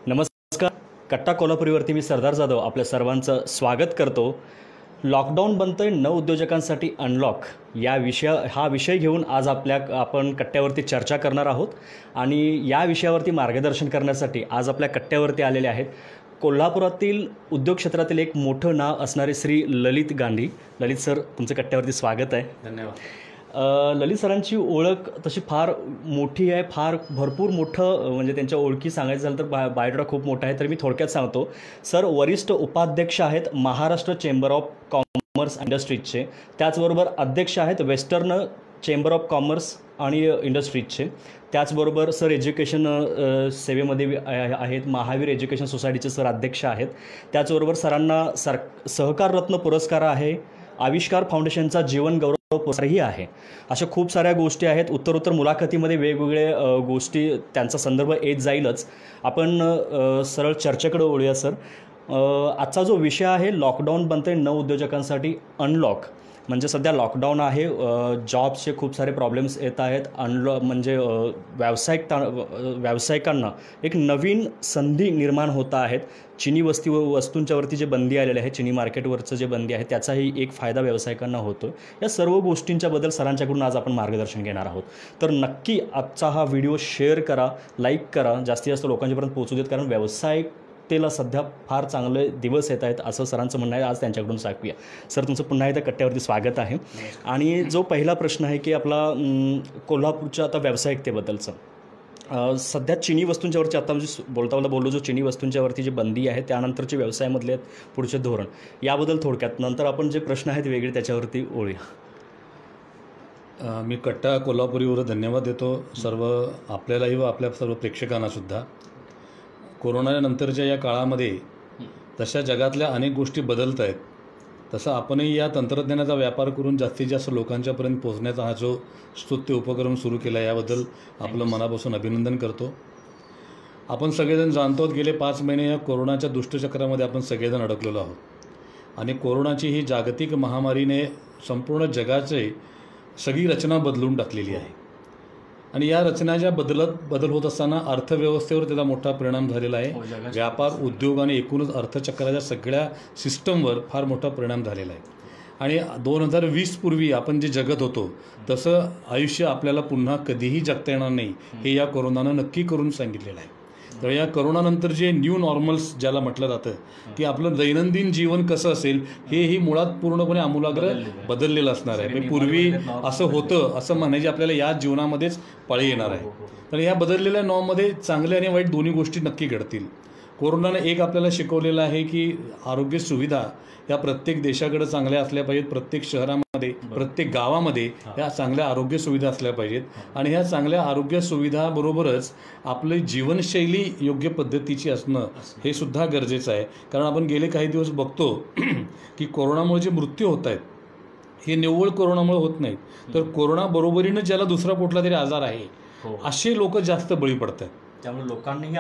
नमस्कार. कट्टा कोल्हापुरीवरती मी सरदार जाधव आपल्या सर्वांचं स्वागत करतो. लॉकडाऊन बनतंय नवउद्योजकांसाठी अनलॉक हा विषय घेऊन आज आपण कट्ट्यावरती चर्चा करणार आहोत आणि या विषयावरती मार्गदर्शन करण्यासाठी आज आपल्या कट्ट्यावरती आलेले आहेत कोल्हापुरातील उद्योग क्षेत्रातील एक मोठं नाव असणारे श्री ललित गांधी. ललित सर, तुमचं कट्ट्यावरती स्वागत आहे. धन्यवाद. ललित सरांची ओळख तशी फार मोठी आहे, फार भरपूर मोठं म्हणजे त्यांच्या ओळखी सांगायचं झालं तर बायोडाटा खूप मोठा आहे. तर मी थोडक्यात सांगतो. सर वरिष्ठ उपाध्यक्ष आहेत महाराष्ट्र चेंबर ऑफ कॉमर्स इंडस्ट्रीजचे, त्याचबरोबर अध्यक्ष आहेत वेस्टर्न चेंबर ऑफ कॉमर्स आणि इंडस्ट्रीजचे. त्याचबरोबर सर एज्युकेशन सेवेमध्ये आहेत, महावीर एज्युकेशन सोसायटीचे सर अध्यक्ष आहेत. त्याचबरोबर सरांना सहकाररत्न पुरस्कार आहे, आविष्कार फाउंडेशनचा जीवन गौरव पुरस्कारही आहे. अशा खूप साऱ्या गोष्टी आहेत. उत्तर मुलाखतीमध्ये वेगवेगळे गोष्टी त्यांचा संदर्भ येत जाईलच. आपण सरळ चर्चेकडे वळूया. सर, आजचा जो विषय आहे लॉकडाऊन बनते नवउद्योजकांसाठी अनलॉक. म्हणजे सध्या लॉकडाऊन आहे, जॉब्सचे खूप सारे प्रॉब्लेम्स येत आहेत. म्हणजे व्यावसायिकांना एक नवीन संधी निर्माण होत आहेत. चिनी वस्तूंच्यावरती जे बंदी आलेले आहे, चिनी मार्केटवरचं जे बंदी आहे त्याचाही एक फायदा व्यावसायिकांना होतो. या सर्व गोष्टींच्याबद्दल सरांच्याकडून आज आपण मार्गदर्शन घेणार आहोत. तर नक्की आजचा हा व्हिडिओ शेअर करा, लाईक करा, जास्तीत जास्त लोकांच्यापर्यंत पोहोचू देत, कारण व्यावसायिकतेला सध्या फार चांगले दिवस येत आहेत असं सरांचं म्हणणं आहे. आज त्यांच्याकडून सांगूया. सर, तुमचं पुन्हा एकदा कट्ट्यावरती स्वागत आहे. आणि जो पहिला प्रश्न आहे की आपला कोल्हापूरच्या आता व्यावसायिकतेबद्दलचं, सध्या चिनी वस्तूंच्यावरची आता म्हणजे बोललो जो चिनी वस्तूंच्यावरती जी बंदी आहे त्यानंतरचे व्यवसायामधले पुढचे धोरण याबद्दल थोडक्यात, नंतर आपण जे प्रश्न आहेत वेगळे त्याच्यावरती ओळूया. मी कट्टा कोल्हापुरीवर धन्यवाद देतो सर्व आपल्यालाही व आपल्या सर्व प्रेक्षकांनासुद्धा. कोरोनानंतरच्या या काळामध्ये जशा जगातल्या अनेक गोष्टी बदलत आहेत तसं आपणही या तंत्रज्ञानाचा व्यापार करून जास्तीत जास्त लोकांच्यापर्यंत पोहोचण्याचा हा जो स्तुत्य उपक्रम सुरू केला याबद्दल आपलं मनापासून अभिनंदन करतो. आपण सगळेजण जाणतो गेले 5 महिने या कोरोनाच्या दुष्टचक्रामध्ये आपण सगळेजण अडकलेलो आहोत आणि कोरोनाची ही जागतिक महामारीने संपूर्ण जगाची सगळी रचना बदलून टाकलेली आहे आणि या रचनाच्या बदल होत असताना अर्थव्यवस्थेवर त्याचा मोठा परिणाम झालेला आहे. व्यापार, उद्योग आणि एकूणच अर्थचक्राच्या सगळ्या सिस्टमवर फार मोठा परिणाम झालेला आहे. आणि 2020 पूर्वी आपण जे जगत होतो तसं आयुष्य आपल्याला पुन्हा कधीही जगता येणार नाही हे या कोरोनानं नक्की करून सांगितलेलं आहे. तर या कोरोनानंतर जे न्यू नॉर्मल्स ज्याला म्हटलं जातं की आपलं दैनंदिन जीवन कसं असेल हेही मुळात पूर्णपणे आमूलाग्र बदललेलं असणार आहे. पूर्वी असं होतं असं म्हणायची आपल्याला या जीवनामध्येच पाळी येणार आहे. तर या बदललेल्या नॉर्ममध्ये चांगले आणि वाईट दोन्ही गोष्टी नक्की घडतील. कोरोनाने एक आपल्याला शिकवलेलं आहे की आरोग्य सुविधा या प्रत्येक देशाकडे चांगल्या असल्या पाहिजेत, प्रत्येक शहरामध्ये, प्रत्येक गावामध्ये या चांगल्या आरोग्य सुविधा असल्या पाहिजेत. आणि ह्या चांगल्या आरोग्य सुविधाबरोबरच आपली जीवनशैली योग्य पद्धतीची असणं हे सुद्धा गरजेचं आहे. कारण आपण गेले काही दिवस बघतो की कोरोनामुळे जे मृत्यू होत आहेत हे निव्वळ कोरोनामुळे होत नाहीत, तर कोरोना बरोबरीनं ज्याला दुसरा कुठला तरी आजार आहे असे लोक जास्त बळी पडतात. त्यामुळे लोकांनीही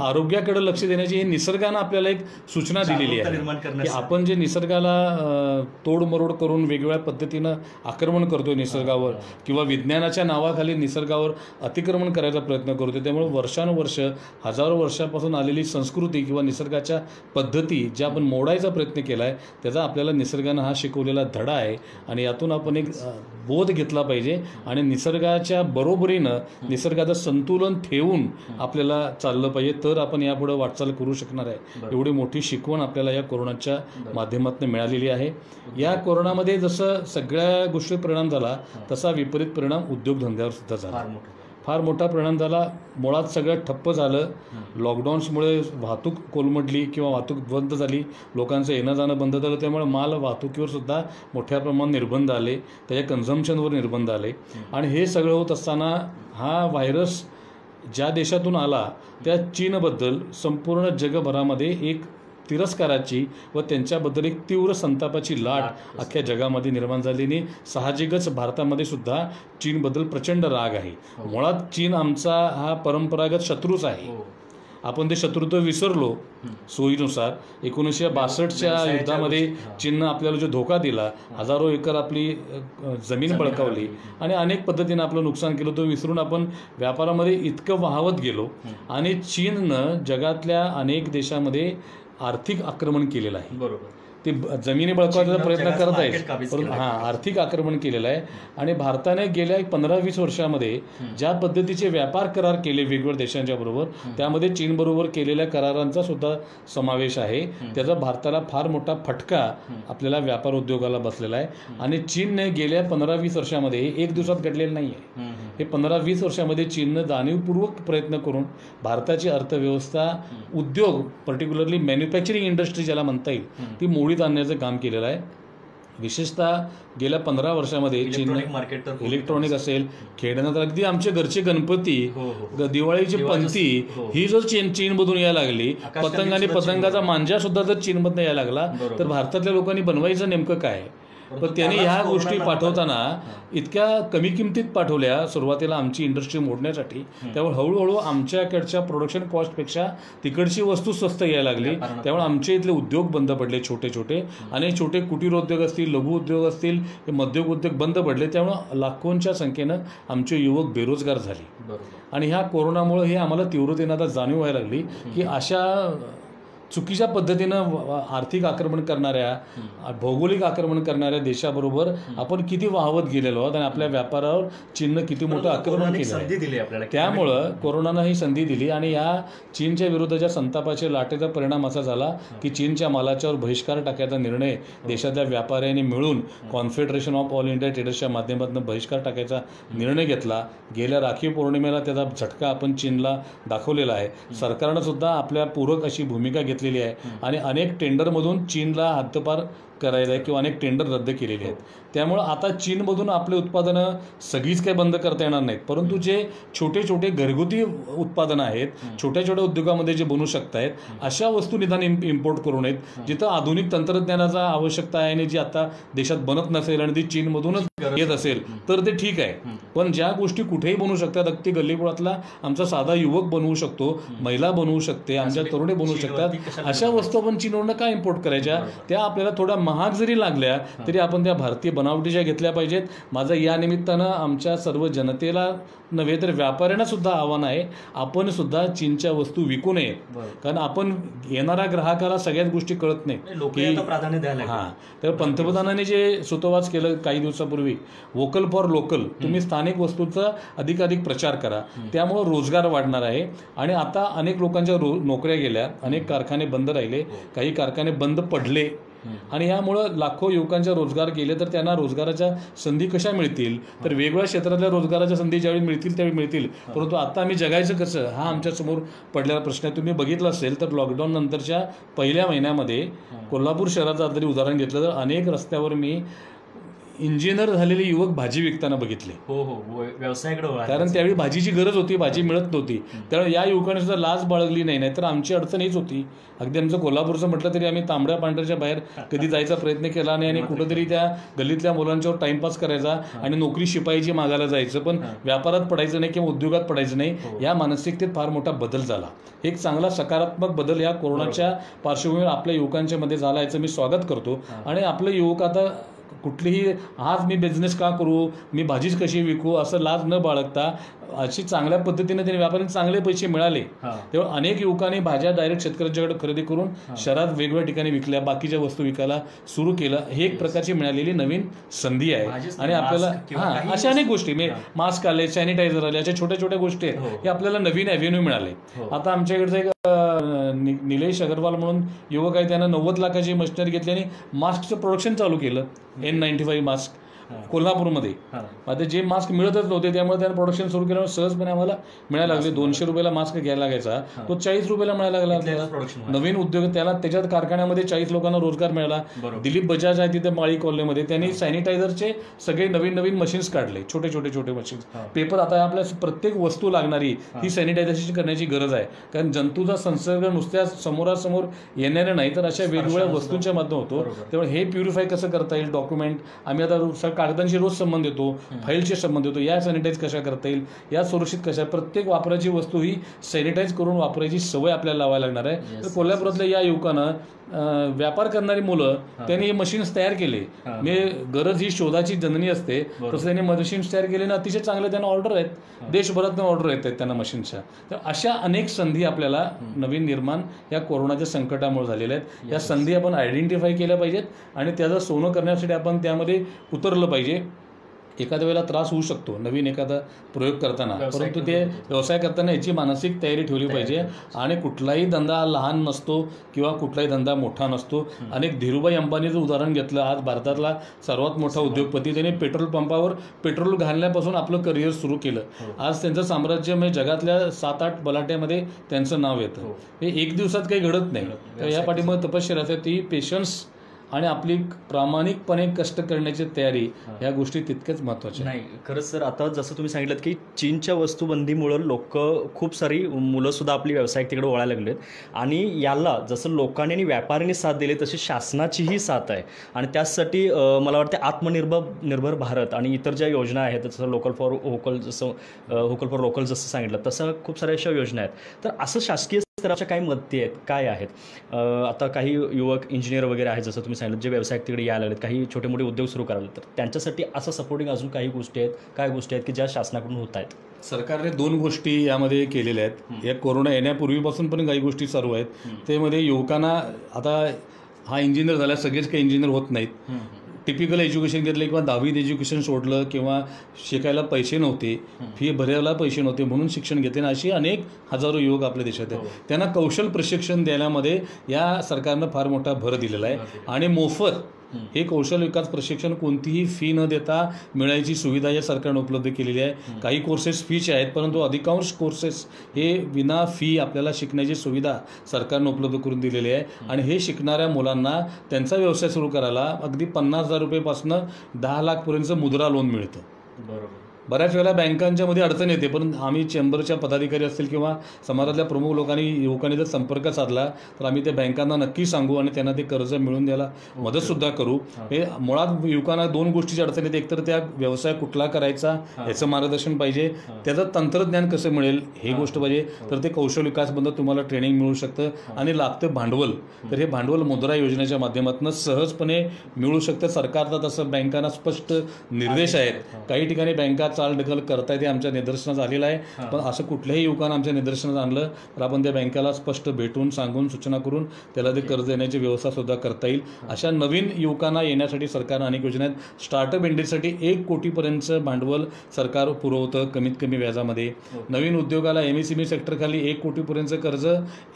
आरोग्याकडे लक्ष देण्याची हे निसर्गानं आपल्याला एक सूचना दिलेली आहे की आपण जे निसर्गाला तोडमरोड करून वेगवेगळ्या पद्धतीनं आक्रमण करतोय निसर्गावर किंवा विज्ञानाच्या नावाखाली निसर्गावर अतिक्रमण करायचा प्रयत्न करतोय. त्यामुळे वर्षानुवर्ष हजारो वर्षापासून आलेली संस्कृती किंवा निसर्गाच्या पद्धती ज्या आपण मोडायचा प्रयत्न केला आहे त्याचा आपल्याला निसर्गानं हा शिकवलेला धडा आहे आणि यातून आपण एक बोध घेतला पाहिजे आणि निसर्गाच्या बरोबरीनं निसर्गाचं संतुलन ठेवून आपल्याला चाललं पाहिजे, तर आपण यापुढे वाटचाल करू शकणार आहे. एवढी मोठी शिकवण आपल्याला या कोरोनाच्या माध्यमातून मिळालेली आहे. या कोरोनामध्ये जसं सगळ्या गोष्टी परिणाम झाला तसा विपरीत परिणाम उद्योगधंद्यावर सुद्धा झाला. फार मोठा परिणाम झाला. मुळात सगळं ठप्प झालं. लॉकडाऊन्समुळे वाहतूक कोलमडली किंवा वाहतूक बंद झाली, लोकांचं येणं जाणं बंद झालं. त्यामुळे माल वाहतुकीवर सुद्धा मोठ्या प्रमाणात निर्बंध आले, त्याच्या कन्झम्पशनवर निर्बंध आले. आणि हे सगळं होत असताना हा व्हायरस ज्या देशातून आला त्या चीनबद्दल संपूर्ण जगभरामध्ये एक तिरस्काराची व त्यांच्याबद्दल एक तीव्र संतापाची लाट अख्ख्या जगामध्ये निर्माण झालेली. साहजिकच भारतामध्ये सुद्धा चीनबद्दल प्रचंड राग आहे. मुळात चीन आमचा हा परंपरागत शत्रूच आहे आपण ते शत्रुत्व विसरलो सोयीनुसार. 1962च्या युद्धामध्ये चीननं आपल्याला जो धोका दिला, हजारो एकर आपली जमीन बळकावली आणि अनेक पद्धतीनं आपलं नुकसान केलं, तो विसरून आपण व्यापारामध्ये इतकं वाहवत गेलो आणि चीननं जगातल्या अनेक देशामध्ये आर्थिक आक्रमण केलेलं आहे. बरोबर. ते जमिनी बळकावण्याचा प्रयत्न करत market आहेत, काबीज परंतु आर्थिक आक्रमण केलेलं आहे. आणि भारताने गेल्या 15-20 वर्षामध्ये ज्या पद्धतीचे व्यापार करार केले वेगवेगळ्या देशांच्या बरोबर, त्यामध्ये चीनबरोबर केलेल्या करारांचा सुद्धा समावेश आहे. त्याचा भारताला फार मोठा फटका आपल्याला व्यापार उद्योगाला बसलेला आहे. आणि चीनने गेल्या 15-20 वर्षामध्ये एक दिवसात घडलेलं नाही आहे. हे 15-20 वर्षामध्ये चीननं जाणीवपूर्वक प्रयत्न करून भारताची अर्थव्यवस्था, उद्योग, पर्टिक्युलरली मॅन्युफॅक्चरिंग इंडस्ट्री ज्याला म्हणता येईल, ती मोडीत आणण्याचं काम केलेलं आहे. विशेषतः गेल्या 15 वर्षामध्ये चीननं इलेक्ट्रॉनिक असेल, खेळणं, तर अगदी आमचे घरचे गणपती, दिवाळीची पंती ही जर चीनमधून यायला लागली, पतंग आणि पतंगाचा मांजा सुद्धा जर चीनमधून यायला लागला, तर भारतातल्या लोकांनी बनवायचं नेमकं काय? पण त्यांनी ह्या गोष्टी पाठवताना इतक्या कमी किमतीत पाठवल्या सुरुवातीला आमची इंडस्ट्री मोडण्यासाठी. त्यामुळे हळूहळू आमच्याकडच्या प्रोडक्शन कॉस्टपेक्षा तिकडची वस्तू स्वस्त यायला लागली. त्यामुळे आमचे इथले उद्योग बंद पडले, छोटे छोटे. आणि छोटे कुटीर उद्योग असतील, लघु उद्योग असतील, हे मध्यम उद्योग बंद पडले. त्यामुळं लाखोंच्या संख्येनं आमचे युवक बेरोजगार झाले. आणि ह्या कोरोनामुळं हे आम्हाला तीव्रतेनं आता जाणीव व्हायला लागली की अशा चुकीच्या पद्धतीनं आर्थिक आक्रमण करणाऱ्या, भौगोलिक आक्रमण करणाऱ्या देशाबरोबर आपण किती वाहवत गेलेलो आहोत आणि आपल्या व्यापारावर चीननं किती मोठं आक्रमण केलं आहे. त्यामुळं कोरोनानं ही संधी दिली आणि या चीनच्या विरुद्धच्या संतापाच्या लाटेचा परिणाम असा झाला की चीनच्या मालाच्यावर बहिष्कार टाकायचा निर्णय देशातल्या व्यापाऱ्यांनी मिळून कॉन्फेडरेशन ऑफ ऑल इंडिया ट्रेडर्सच्या माध्यमातून बहिष्कार टाकायचा निर्णय घेतला. गेल्या राखी पौर्णिमेला त्याचा झटका आपण चीनला दाखवलेला आहे. सरकारनं सुद्धा आपल्या पूरक अशी भूमिका घेतलेली आहे आणि अनेक टेंडरमधून चीनला हद्दपार करायला आहे किंवा अनेक टेंडर रद्द केलेले आहेत. त्यामुळं आता चीनमधून आपले उत्पादनं सगळीच काही बंद करता येणार नाहीत, परंतु जे छोटे छोटे घरगुती उत्पादनं आहेत, छोट्या छोट्या उद्योगामध्ये जे बनू शकत आहेत, अशा वस्तू निदान इम्पोर्ट करू नयेत. जिथं आधुनिक तंत्रज्ञानाचा आवश्यकता आहे आणि जी आता देशात बनत नसेल आणि ती चीनमधूनच येत असेल तर ते ठीक आहे. पण ज्या गोष्टी कुठेही बनवू शकतात, अगदी गल्लीपुळातला आमचा साधा युवक बनवू शकतो, महिला बनवू शकते, आमच्या तरुणी बनवू शकतात, अशा वस्तू आपण चीनवरनं का इम्पोर्ट करायच्या? त्या आपल्याला थोड्या महाग जरी लागल्या तरी आपण त्या भारतीय बनावटीच्या घेतल्या पाहिजेत. माझं या निमित्तानं आमच्या सर्व जनतेला नव्हे तर व्यापाऱ्यांना सुद्धा आव्हान आहे, आपण सुद्धा चीनच्या वस्तू विकू नयेत. कारण आपण येणाऱ्या ग्राहकाला सगळ्याच गोष्टी कळत नाही की प्राधान्य द्यायला. हां, तर पंतप्रधानांनी जे सुतोवाच केलं काही दिवसापूर्वी, वोकल फॉर लोकल, तुम्ही स्थानिक वस्तूंचा अधिकाधिक प्रचार करा, त्यामुळं रोजगार वाढणार आहे. आणि आता अनेक लोकांच्या नोकऱ्या गेल्या, अनेक कारखाने बंद राहिले, काही कारखाने बंद पडले आणि यामुळं लाखो युवकांचा रोजगार गेले. तर त्यांना रोजगाराच्या संधी कशा मिळतील? तर वेगवेगळ्या क्षेत्रातल्या रोजगाराच्या संधी ज्यावेळी मिळतील त्यावेळी मिळतील, परंतु आता आम्ही जगायचं कसं हा आमच्यासमोर पडलेला प्रश्न आहे. तुम्ही बघितलं असेल तर लॉकडाऊन नंतरच्या पहिल्या महिन्यामध्ये कोल्हापूर शहराचं जरी उदाहरण घेतलं तर अनेक रस्त्यावर मी इंजिनियर झालेले युवक भाजी विकताना बघितले. व्यवसायाकडे, कारण त्यावेळी भाजीची गरज होती, भाजी मिळत नव्हती. त्यामुळे या युवकांनी सुद्धा लाज बाळगली नाही, नाहीतर आमची अडचण हीच होती. अगदी आमचं कोल्हापूरचं म्हटलं तरी आम्ही तांबड्या पांढऱ्याच्या बाहेर कधी जायचा प्रयत्न केला नाही आणि कुठंतरी त्या गल्लीतल्या मुलांच्यावर टाइमपास करायचा आणि नोकरी शिपाईची मागायला जायचं, पण व्यापारात पडायचं नाही किंवा उद्योगात पडायचं नाही. या मानसिकतेत फार मोठा बदल झाला. एक चांगला सकारात्मक बदल या कोरोनाच्या पार्श्वभूमीवर आपल्या युवकांच्या मध्ये झाला, याचं मी स्वागत करतो. आणि आपले युवक आता कुठलीही आज मी बिझनेस का करू, मी भाजीच कशी विकू असं लाज न बाळगता अशी चांगल्या पद्धतीने त्यांनी व्यापाऱ्यांना चांगले पैसे मिळाले. तेव्हा अनेक युवकांनी भाज्या डायरेक्ट शेतकऱ्यांच्याकडे खरेदी करून शहरात वेगवेगळ्या ठिकाणी विकल्या, बाकीच्या वस्तू विकायला सुरू केलं. हे एक प्रकारची मिळालेली नवीन संधी आहे. आणि आपल्याला अशा अनेक गोष्टी, मास्क आले, सॅनिटायझर आले, अशा छोट्या छोट्या गोष्टी आहेत, हे आपल्याला नवीन ॲव्हेन्यू मिळाले. आता आमच्याकडचं एक निलेश अगरवाल म्हणून युवक आहे, त्यानं 90 लाखाची मशिनरी घेतली आणि मास्कचं प्रोडक्शन चालू केलं. N95 मास्क कोल्हापूरमध्ये. आता जे मास्क मिळतच नव्हते त्यामुळे त्यानं प्रोडक्शन सुरू केल्यामुळे सहजपणे आम्हाला मिळायला लागले. 200 रुपयाला मास्क घ्यायला लागायचा, तो 40 रुपयाला मिळायला लागला. नवीन उद्योग, त्याला त्याच्यात कारखान्यामध्ये 40 लोकांना रोजगार मिळाला. दिलीप बजाज आहे तिथे माळी कॉलनीमध्ये, त्यांनी सॅनिटायझरचे सगळे नवीन नवीन मशीन्स काढले, छोटे छोटे छोटे मशीन्स. पेपर आता आपल्या प्रत्येक वस्तू लागणारी ही सॅनिटायझेशन करण्याची गरज आहे, कारण जंतूचा संसर्ग नुसत्या समोरासमोर येणारे नाही तर अशा वेगवेगळ्या वस्तूंच्या माध्यमात होतो. त्यामुळे हे प्युरिफाय कसं करता येईल, डॉक्युमेंट आम्ही आता कागदांशी रोज संबंध येतो, फाईलशी संबंध येतो, या सॅनिटाईज कशा करता येईल, या सुरक्षित कशा, प्रत्येक वापराची वस्तू ही सॅनिटाईज करून वापरायची सवय आपल्याला लावायला लागणार आहे. तर कोल्हापुरातल्या या युवकानं व्यापार करणारी मुलं त्यांनी मशीन्स तयार केले. म्हणजे गरज ही शोधाची जननी असते, तसं त्यांनी मशीन्स तयार केले ना, अतिशय चांगले त्यांना ऑर्डर आहेत, देशभरातून ऑर्डर येत आहेत त्यांना मशीन्सच्या. तर अशा अनेक संधी आपल्याला नवीन निर्माण या कोरोनाच्या संकटामुळे झालेल्या आहेत. या संधी आपण आयडेंटिफाय केल्या पाहिजेत आणि त्याचं सोनं करण्यासाठी आपण त्यामध्ये उतरलं पाहिजे. एखाद्या वेळेला त्रास होऊ शकतो नवीन एखादा प्रयोग करताना, परंतु ते व्यवसाय करताना याची मानसिक तयारी ठेवली पाहिजे. आणि कुठलाही धंदा लहान नसतो किंवा कुठलाही धंदा मोठा नसतो. अनेक धीरूभाई अंबानीचं उदाहरण घेतलं, आज भारतातला सर्वात मोठा उद्योगपती, त्याने पेट्रोल पंपावर पेट्रोल घालण्यापासून आपलं करिअर सुरू केलं. आज त्यांचं साम्राज्य म्हणजे जगातल्या 7-8 बलाट्यामध्ये त्यांचं नाव येतं. हे एक दिवसात काही घडत नाही. तर या पाठीमागे तपश्चर्या असते, ती पेशन्स आणि आपली प्रामाणिकपणे कष्ट करण्याची तयारी, या गोष्टी तितक्याच महत्त्वाच्या. नाही, खरंच सर, आता जसं तुम्ही सांगितलं की चीनच्या वस्तूबंदीमुळं लोक खूप सारी मुलंसुद्धा आपली व्यावसायिक तिकडे वळायला लागले आहेत. आणि याला जसं लोकांनी आणि व्यापाऱ्यांनी साथ दिली तशी शासनाचीही साथ आहे. आणि त्यासाठी मला वाटतं आत्मनिर्भर भारत आणि इतर ज्या योजना आहेत, जसं लोकल फॉर लोकल जसं सांगितलं, तसं खूप साऱ्या अशा योजना आहेत. तर असं शासकीय स्तराच्या काही मदती आहेत, काय आहेत? आता काही युवक इंजिनियर वगैरे आहेत, जसं तुम्ही सांगितलं, जे व्यावसायिक तिकडे यायला लागलेत, काही छोटे मोठे उद्योग सुरू करायला, तर त्यांच्यासाठी असं सपोर्टिंग अजून काही गोष्टी आहेत, काय गोष्टी आहेत की ज्या शासनाकडून होत आहेत? सरकारने 2 गोष्टी यामध्ये केलेल्या आहेत. या कोरोना येण्यापूर्वीपासून पण काही गोष्टी चालू आहेत. त्यामध्ये युवकांना, आता हा इंजिनियर झाला, सगळेच काही इंजिनियर होत नाहीत. टिपिकल एज्युकेशन घेतलं किंवा 10वीत एज्युकेशन सोडलं किंवा शिकायला पैसे नव्हते, फी भरायला पैसे नव्हते म्हणून शिक्षण घेतले. आणि अशी अनेक हजारो युवक आपल्या देशात आहेत. त्यांना कौशल प्रशिक्षण देण्यामध्ये या सरकारनं फार मोठा भर दिलेला आहे. आणि मोफत हे कौशल विकास प्रशिक्षण कोणतीही फी न देता मिळायची सुविधा या सरकारने उपलब्ध केलेली आहे. काही कोर्सेस फीचे आहेत, परंतु अधिकांश कोर्सेस हे विना फी आपल्याला शिकण्याची सुविधा सरकारने उपलब्ध करून दिलेली आहे. आणि हे शिकणाऱ्या मुलांना त्यांचा व्यवसाय सुरू करायला अगदी 50,000 रुपयेपासून 10 लाखपर्यंत मुद्रा लोन मिळतं. बरोबर. बऱ्याच वेळेला बँकांच्या मध्ये अडचण येते, पण आम्ही चेंबरच्या पदाधिकारी असतील किंवा समाजातल्या प्रमुख युवकांनी जर संपर्क साधला तर आम्ही त्या बँकांना नक्की सांगू आणि त्यांना ते कर्ज मिळवून द्यायला मदतसुद्धा करू. हे मुळात युवकांना 2 गोष्टीची अडचण येते. एकतर त्या व्यवसाय कुठला करायचा याचं मार्गदर्शन पाहिजे, त्याचं तंत्रज्ञान कसं मिळेल हे गोष्ट पाहिजे. तर ते कौशल विकासबद्दल तुम्हाला ट्रेनिंग मिळू शकतं. आणि लागतं भांडवल, तर हे भांडवल मुद्रा योजनेच्या माध्यमातून सहजपणे मिळू शकतं. सरकारचा तसं बँकांना स्पष्ट निर्देश आहेत. काही ठिकाणी बँका चालढकल करतायत, ते आमच्या निदर्शनास आलेलं आहे. पण असं कुठल्याही युवकांना आमच्या निदर्शनास आणलं तर आपण त्या बँकेला स्पष्ट भेटून सांगून सूचना करून त्याला ते कर्ज देण्याची व्यवस्था सुद्धा करता येईल. अशा नवीन युवकांना येण्यासाठी सरकारनं अनेक योजना आहेत. स्टार्टअप इंडियासाठी 1 कोटीपर्यंतचं भांडवल सरकार पुरवतं कमीत कमी व्याजामध्ये. नवीन उद्योगाला MSME सेक्टरखाली 1 कोटीपर्यंतचं कर्ज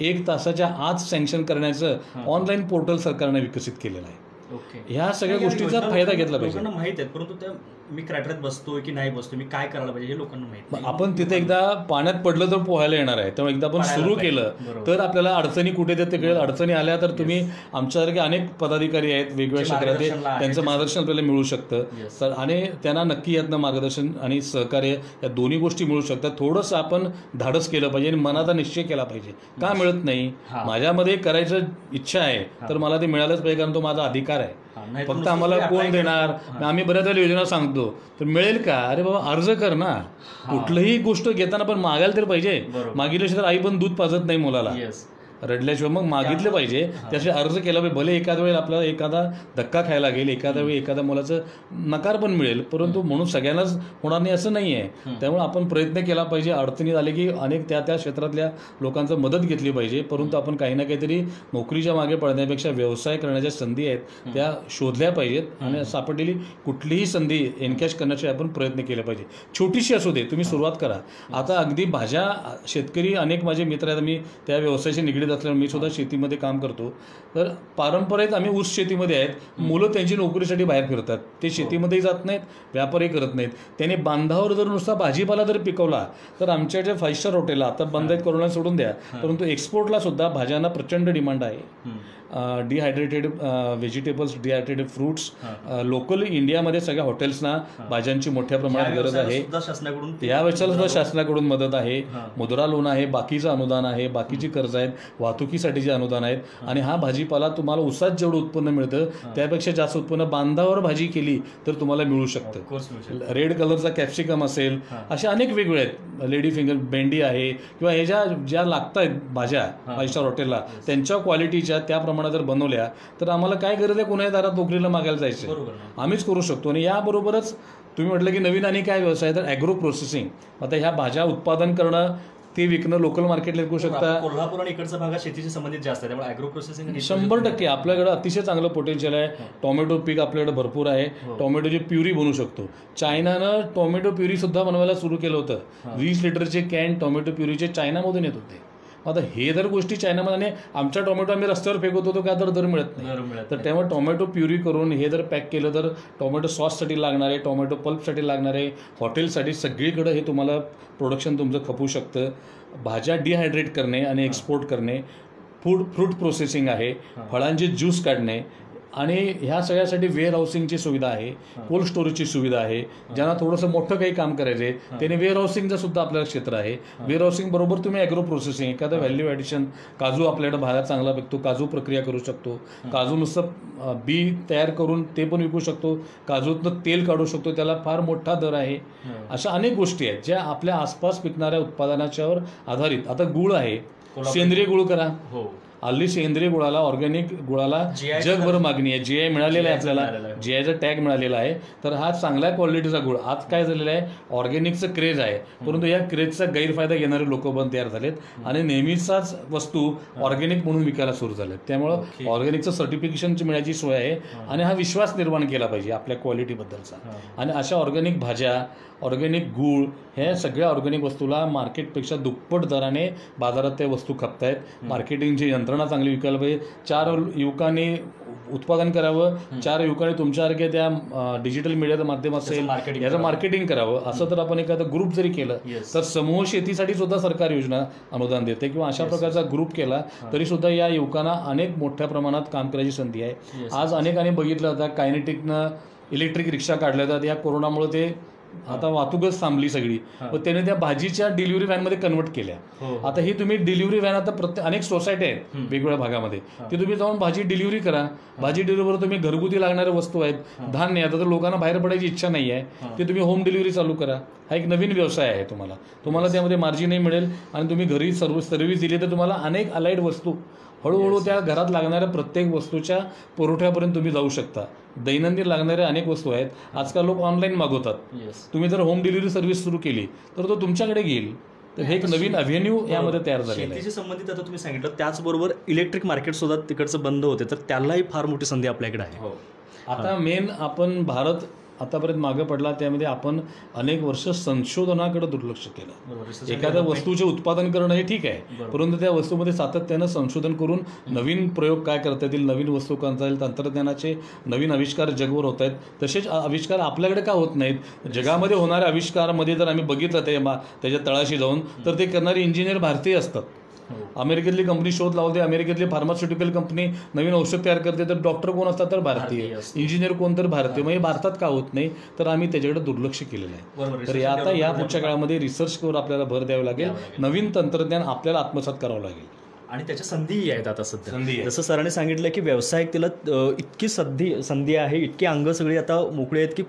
1 तासाच्या आत सँक्शन करण्याचं ऑनलाईन पोर्टल सरकारने विकसित केलेलं आहे. ह्या सगळ्या गोष्टीचा फायदा घेतला पाहिजे. लोकांना माहित आहे, परंतु त्या मी क्रॅटऱ्यात बसतोय की नाही बसतोय, मी काय करायला पाहिजे हे लोकांना माहित नाही. आपण तिथे एकदा पाण्यात पडलं तर पोहायला येणार आहे, त्यामुळे एकदा आपण सुरू केलं तर आपल्याला अडचणी कुठे ते कळेल. अडचणी आल्या तर तुम्ही आमच्यासारखे अनेक पदाधिकारी आहेत वेगवेगळ्या क्षेत्रात, त्यांचं मार्गदर्शन आपल्याला मिळू शकतं. आणि त्यांना नक्की यातनं मार्गदर्शन आणि सहकार्य या दोन्ही गोष्टी मिळू शकतात. थोडंसं आपण धाडस केलं पाहिजे आणि मनाचा निश्चय केला पाहिजे. का मिळत नाही, माझ्यामध्ये करायचं इच्छा आहे तर मला ते मिळालंच पाहिजे, कारण तो माझा अधिकार आहे. फक्त आम्हाला कोण देणार, आम्ही बऱ्याच वेळेला योजना सांगतो तर मिळेल का, अरे बाबा अर्ज कर ना. कुठलीही गोष्ट घेताना पण मागायला तर पाहिजे. मागितल्याशिवाय आई पण दूध पाजत नाही मुलाला, रडल्याशिवाय. मग मागितलं पाहिजे, त्याशिवाय अर्ज केला पाहिजे. भले एखाद्या वेळेला आपल्याला एखादा धक्का खायला लागेल, एखाद्या वेळी एखाद्या मुलाचं नकार पण मिळेल, परंतु म्हणून सगळ्यांनाच होणार नाही असं नाही आहे. त्यामुळे आपण प्रयत्न केला पाहिजे. अडचणी आले की अनेक त्या क्षेत्रातल्या लोकांचं मदत घेतली पाहिजे. परंतु आपण काही ना काहीतरी नोकरीच्या मागे पडण्यापेक्षा व्यवसाय करण्याच्या संधी आहेत त्या शोधल्या पाहिजेत. आणि सापडलेली कुठलीही संधी एनकॅश करण्याचे आपण प्रयत्न केले पाहिजे. छोटीशी असू दे, तुम्ही सुरुवात करा. आता अगदी भाज्या शेतकरी अनेक माझे मित्र आहेत, मी त्या व्यवसायाशी निगडीत असल्यामुळे मी सुद्धा शेतीमध्ये काम करतो. तर पारंपरिक आम्ही ऊस शेतीमध्ये आहेत. मुलं त्यांची नोकरीसाठी बाहेर फिरतात, ते शेतीमध्येही जात नाहीत, व्यापारही करत नाहीत. त्यांनी बांधावर जर नुसता भाजीपाला जर पिकवला तर आमच्याकडे 5 स्टार हॉटेलला आता बंद आहेत, कोरोना सोडून द्या, परंतु एक्सपोर्टला सुद्धा भाज्यांना प्रचंड डिमांड आहे. Dehydrated vegetables, dehydrated fruits, local इंडियामध्ये सगळ्या हॉटेल्सना भाज्यांची मोठ्या प्रमाणात गरज आहे. या वेळेला सुद्धा शासनाकडून मदत आहे. मुद्रा लोन आहे, बाकीचं अनुदान आहे, बाकीची कर्ज आहेत. वाहतुकीसाठी जे अनुदान आहेत आणि हा भाजीपाला तुम्हाला उसात जेवढं उत्पन्न मिळतं त्यापेक्षा जास्त उत्पन्न बांधावर भाजी केली तर तुम्हाला मिळू शकतं. रेड कलरचा कॅप्सिकम असेल, अशा अनेक वेगवेगळे आहेत, लेडी फिंगर भेंडी आहे किंवा हे ज्या लागत आहेत भाज्या 5 स्टार हॉटेलला, त्यांच्या क्वालिटीच्या त्या प्रमाणात जर बनवल्या तर आम्हाला काय गरज आहे कोणाही दारात नोकरीला मागायला जायचं, आम्हीच करू शकतो. आणि याबरोबरच तुम्ही म्हटलं की नवीन आणि काय व्यवसाय, तर ॲग्रो प्रोसेसिंग. आता ह्या भाज्या उत्पादन करणं, ते विकणं, लोकल मार्केटला विकू शकता. कोल्हापूर आणि इकडचा भाग शेतीशी संबंधित जास्त आहे, त्यामुळे ॲग्रो प्रोसेसिंग 100% आपल्याकडे अतिशय चांगलं पोटेन्शियल आहे. टोमॅटो पीक आपल्याकडे भरपूर आहे. टोमॅटोची प्युरी बनवू शकतो. चायनानं टोमॅटो प्युरी सुद्धा बनवायला सुरू केलं होतं. 20 लिटरचे कॅन टोमॅटो प्युरीचे चायनामधून येत होते. आता हे जर गोष्टी चायनामध्ये, आमच्या टोमॅटो आम्ही रस्त्यावर फेकत होतो का, दर मिळत नाही. तर तेव्हा टोमॅटो प्युरी करून हे जर पॅक केलं तर टोमॅटो सॉससाठी लागणारे, टोमॅटो पल्पसाठी लागणारे, हॉटेलसाठी सगळीकडे हे तुम्हाला प्रोडक्शन तुमचं खपू शकतं. भाज्या डिहायड्रेट करणे आणि एक्सपोर्ट करणे, फ्रूट प्रोसेसिंग आहे, फळांचे ज्यूस काढणे, आणि ह्या सगळ्यासाठी वेअर हाऊसिंगची सुविधा आहे, कोल्ड स्टोरेजची सुविधा आहे. ज्यांना थोडंसं मोठं काही काम करायचं आहे त्याने वेअर हाऊसिंगचं सुद्धा आपल्याला क्षेत्र आहे. वेअर हाऊसिंग बरोबर तुम्ही ॲग्रो प्रोसेसिंग, एखादं व्हॅल्यू ॲडिशन, काजू आपल्याकडे बाहेर चांगला विकतो, काजू प्रक्रिया करू शकतो. काजू नुसतं बी तयार करून ते पण विकू शकतो, काजूतनं तेल काढू शकतो, त्याला फार मोठा दर आहे. अशा अनेक गोष्टी आहेत ज्या आपल्या आसपास पिकणाऱ्या उत्पादनाच्यावर आधारित. आता गुळ आहे, सेंद्रिय गुळ करा. हल्ली सेंद्रिय गुळाला, ऑर्गॅनिक गुळाला जगभर मागणी आहे. जीआय मिळालेला आहे आपल्याला, जीआयचा टॅग मिळालेला आहे. तर हा चांगल्या क्वालिटीचा गुळ. आज काय झालेलं आहे, ऑर्गॅनिकचं क्रेज आहे, परंतु या क्रेजचा गैरफायदा घेणारे लोक पण तयार झालेत आणि नेहमीचाच वस्तू ऑर्गॅनिक म्हणून विकायला सुरू झालेत. त्यामुळं ऑर्गॅनिकचं सर्टिफिकेशनची मिळायची सोय आहे आणि हा विश्वास निर्माण केला पाहिजे आपल्या क्वालिटीबद्दलचा. आणि अशा ऑर्गॅनिक भाज्या, ऑर्गॅनिक गूळ, ह्या सगळ्या ऑर्गॅनिक वस्तूला मार्केटपेक्षा दुप्पट दराने बाजारात त्या वस्तू खपत आहेत. मार्केटिंगची यंत्रणा चांगली विकायला पाहिजे. 4 युवकांनी उत्पादन करावं, 4 युवकांनी तुमच्यासारख्या त्या डिजिटल मीडियाचं माध्यम असेल याचं मार्केटिंग करावं. असं तर आपण एखादं ग्रुप जरी केलं तर समूह शेतीसाठी सुद्धा सरकार योजना अनुदान देते किंवा अशा प्रकारचा ग्रुप केला तरी सुद्धा या युवकांना अनेक मोठ्या प्रमाणात काम करायची संधी आहे. आज अनेकांनी बघितलं होतं कायनेटिकनं इलेक्ट्रिक रिक्षा काढल्या जातात. या कोरोनामुळे ते आता वाहतूकच थांबली सगळी, व त्याने त्या भाजीच्या डिलिव्हरी व्हॅनमध्ये कन्वर्ट केल्या. आता ही तुम्ही डिलिव्हरी व्हॅन, आता अनेक सोसायटी आहेत वेगवेगळ्या भागामध्ये, ती तुम्ही जाऊन भाजी डिलिव्हरी करा. भाजी डिलिव्हरीवर तुम्ही घरगुती लागणाऱ्या वस्तू आहेत, धान्य. आता तर लोकांना बाहेर पडायची इच्छा नाही आहे, ते तुम्ही होम डिलिव्हरी चालू करा. हा एक नवीन व्यवसाय आहे. तुम्हाला त्यामध्ये मार्जिनही मिळेल आणि तुम्ही घरी सर्व्हिस दिली तर तुम्हाला अनेक अलाइड वस्तू हळूहळू त्या घरात लागणाऱ्या प्रत्येक वस्तूच्या पुरवठ्यापर्यंत तुम्ही जाऊ शकता. दैनंदिन लागणाऱ्या अनेक वस्तू आहेत. आजकाल लोक ऑनलाईन मागवतात. तुम्ही जर होम डिलिव्हरी सर्व्हिस सुरू केली तर तो तुमच्याकडे घेईल. तर हे एक नवीन अव्हेन्यू यामध्ये तयार झालेलं आहे. शेतीशी संबंधित आता तुम्ही सांगितलं, त्याचबरोबर इलेक्ट्रिक मार्केट सुद्धा तिकडचं बंद होते, तर त्यालाही फार मोठी संधी आपल्याकडे आहे. आता मेन आपण भारत आतापर्यंत मागे पडला, त्यामध्ये आपण अनेक वर्ष संशोधनाकडे दुर्लक्ष केलं. एखाद्या वस्तूचे उत्पादन करणं हे ठीक आहे, परंतु त्या वस्तूमध्ये सातत्यानं संशोधन करून नवीन प्रयोग काय करता येतील, नवीन वस्तू करता येईल, तंत्रज्ञानाचे नवीन आविष्कार जगभर होत आहेत. तसेच आविष्कार आपल्याकडे का होत नाहीत? जगामध्ये होणाऱ्या आविष्कारामध्ये जर आम्ही बघितलं त्याच्या तळाशी जाऊन, तर ते करणारे इंजिनियर भारतीय असतात. अमेरिकेतली कंपनी शोध लावते, अमेरिकेतली फार्मास्युटिकल कंपनी नवीन औषध तयार करते, तर डॉक्टर कोण असतात? तर भारतीय. इंजिनियर कोण? तर भारतीय. मग हे भारतात का होत नाही? तर आम्ही त्याच्याकडे दुर्लक्ष केलेलं आहे. तर आता या पुढच्या काळामध्ये रिसर्चवर आपल्याला भर द्यावी लागेल, नवीन तंत्रज्ञान आपल्याला आत्मसात करावं लागेल. आणि त्याच्या संधीही आहेत आता सध्या. जसं सरांनी सांगितलं की व्यावसायिक तिला इतकी संधी आहे, इतकी अंग सगळी आता मोकळी आहेत की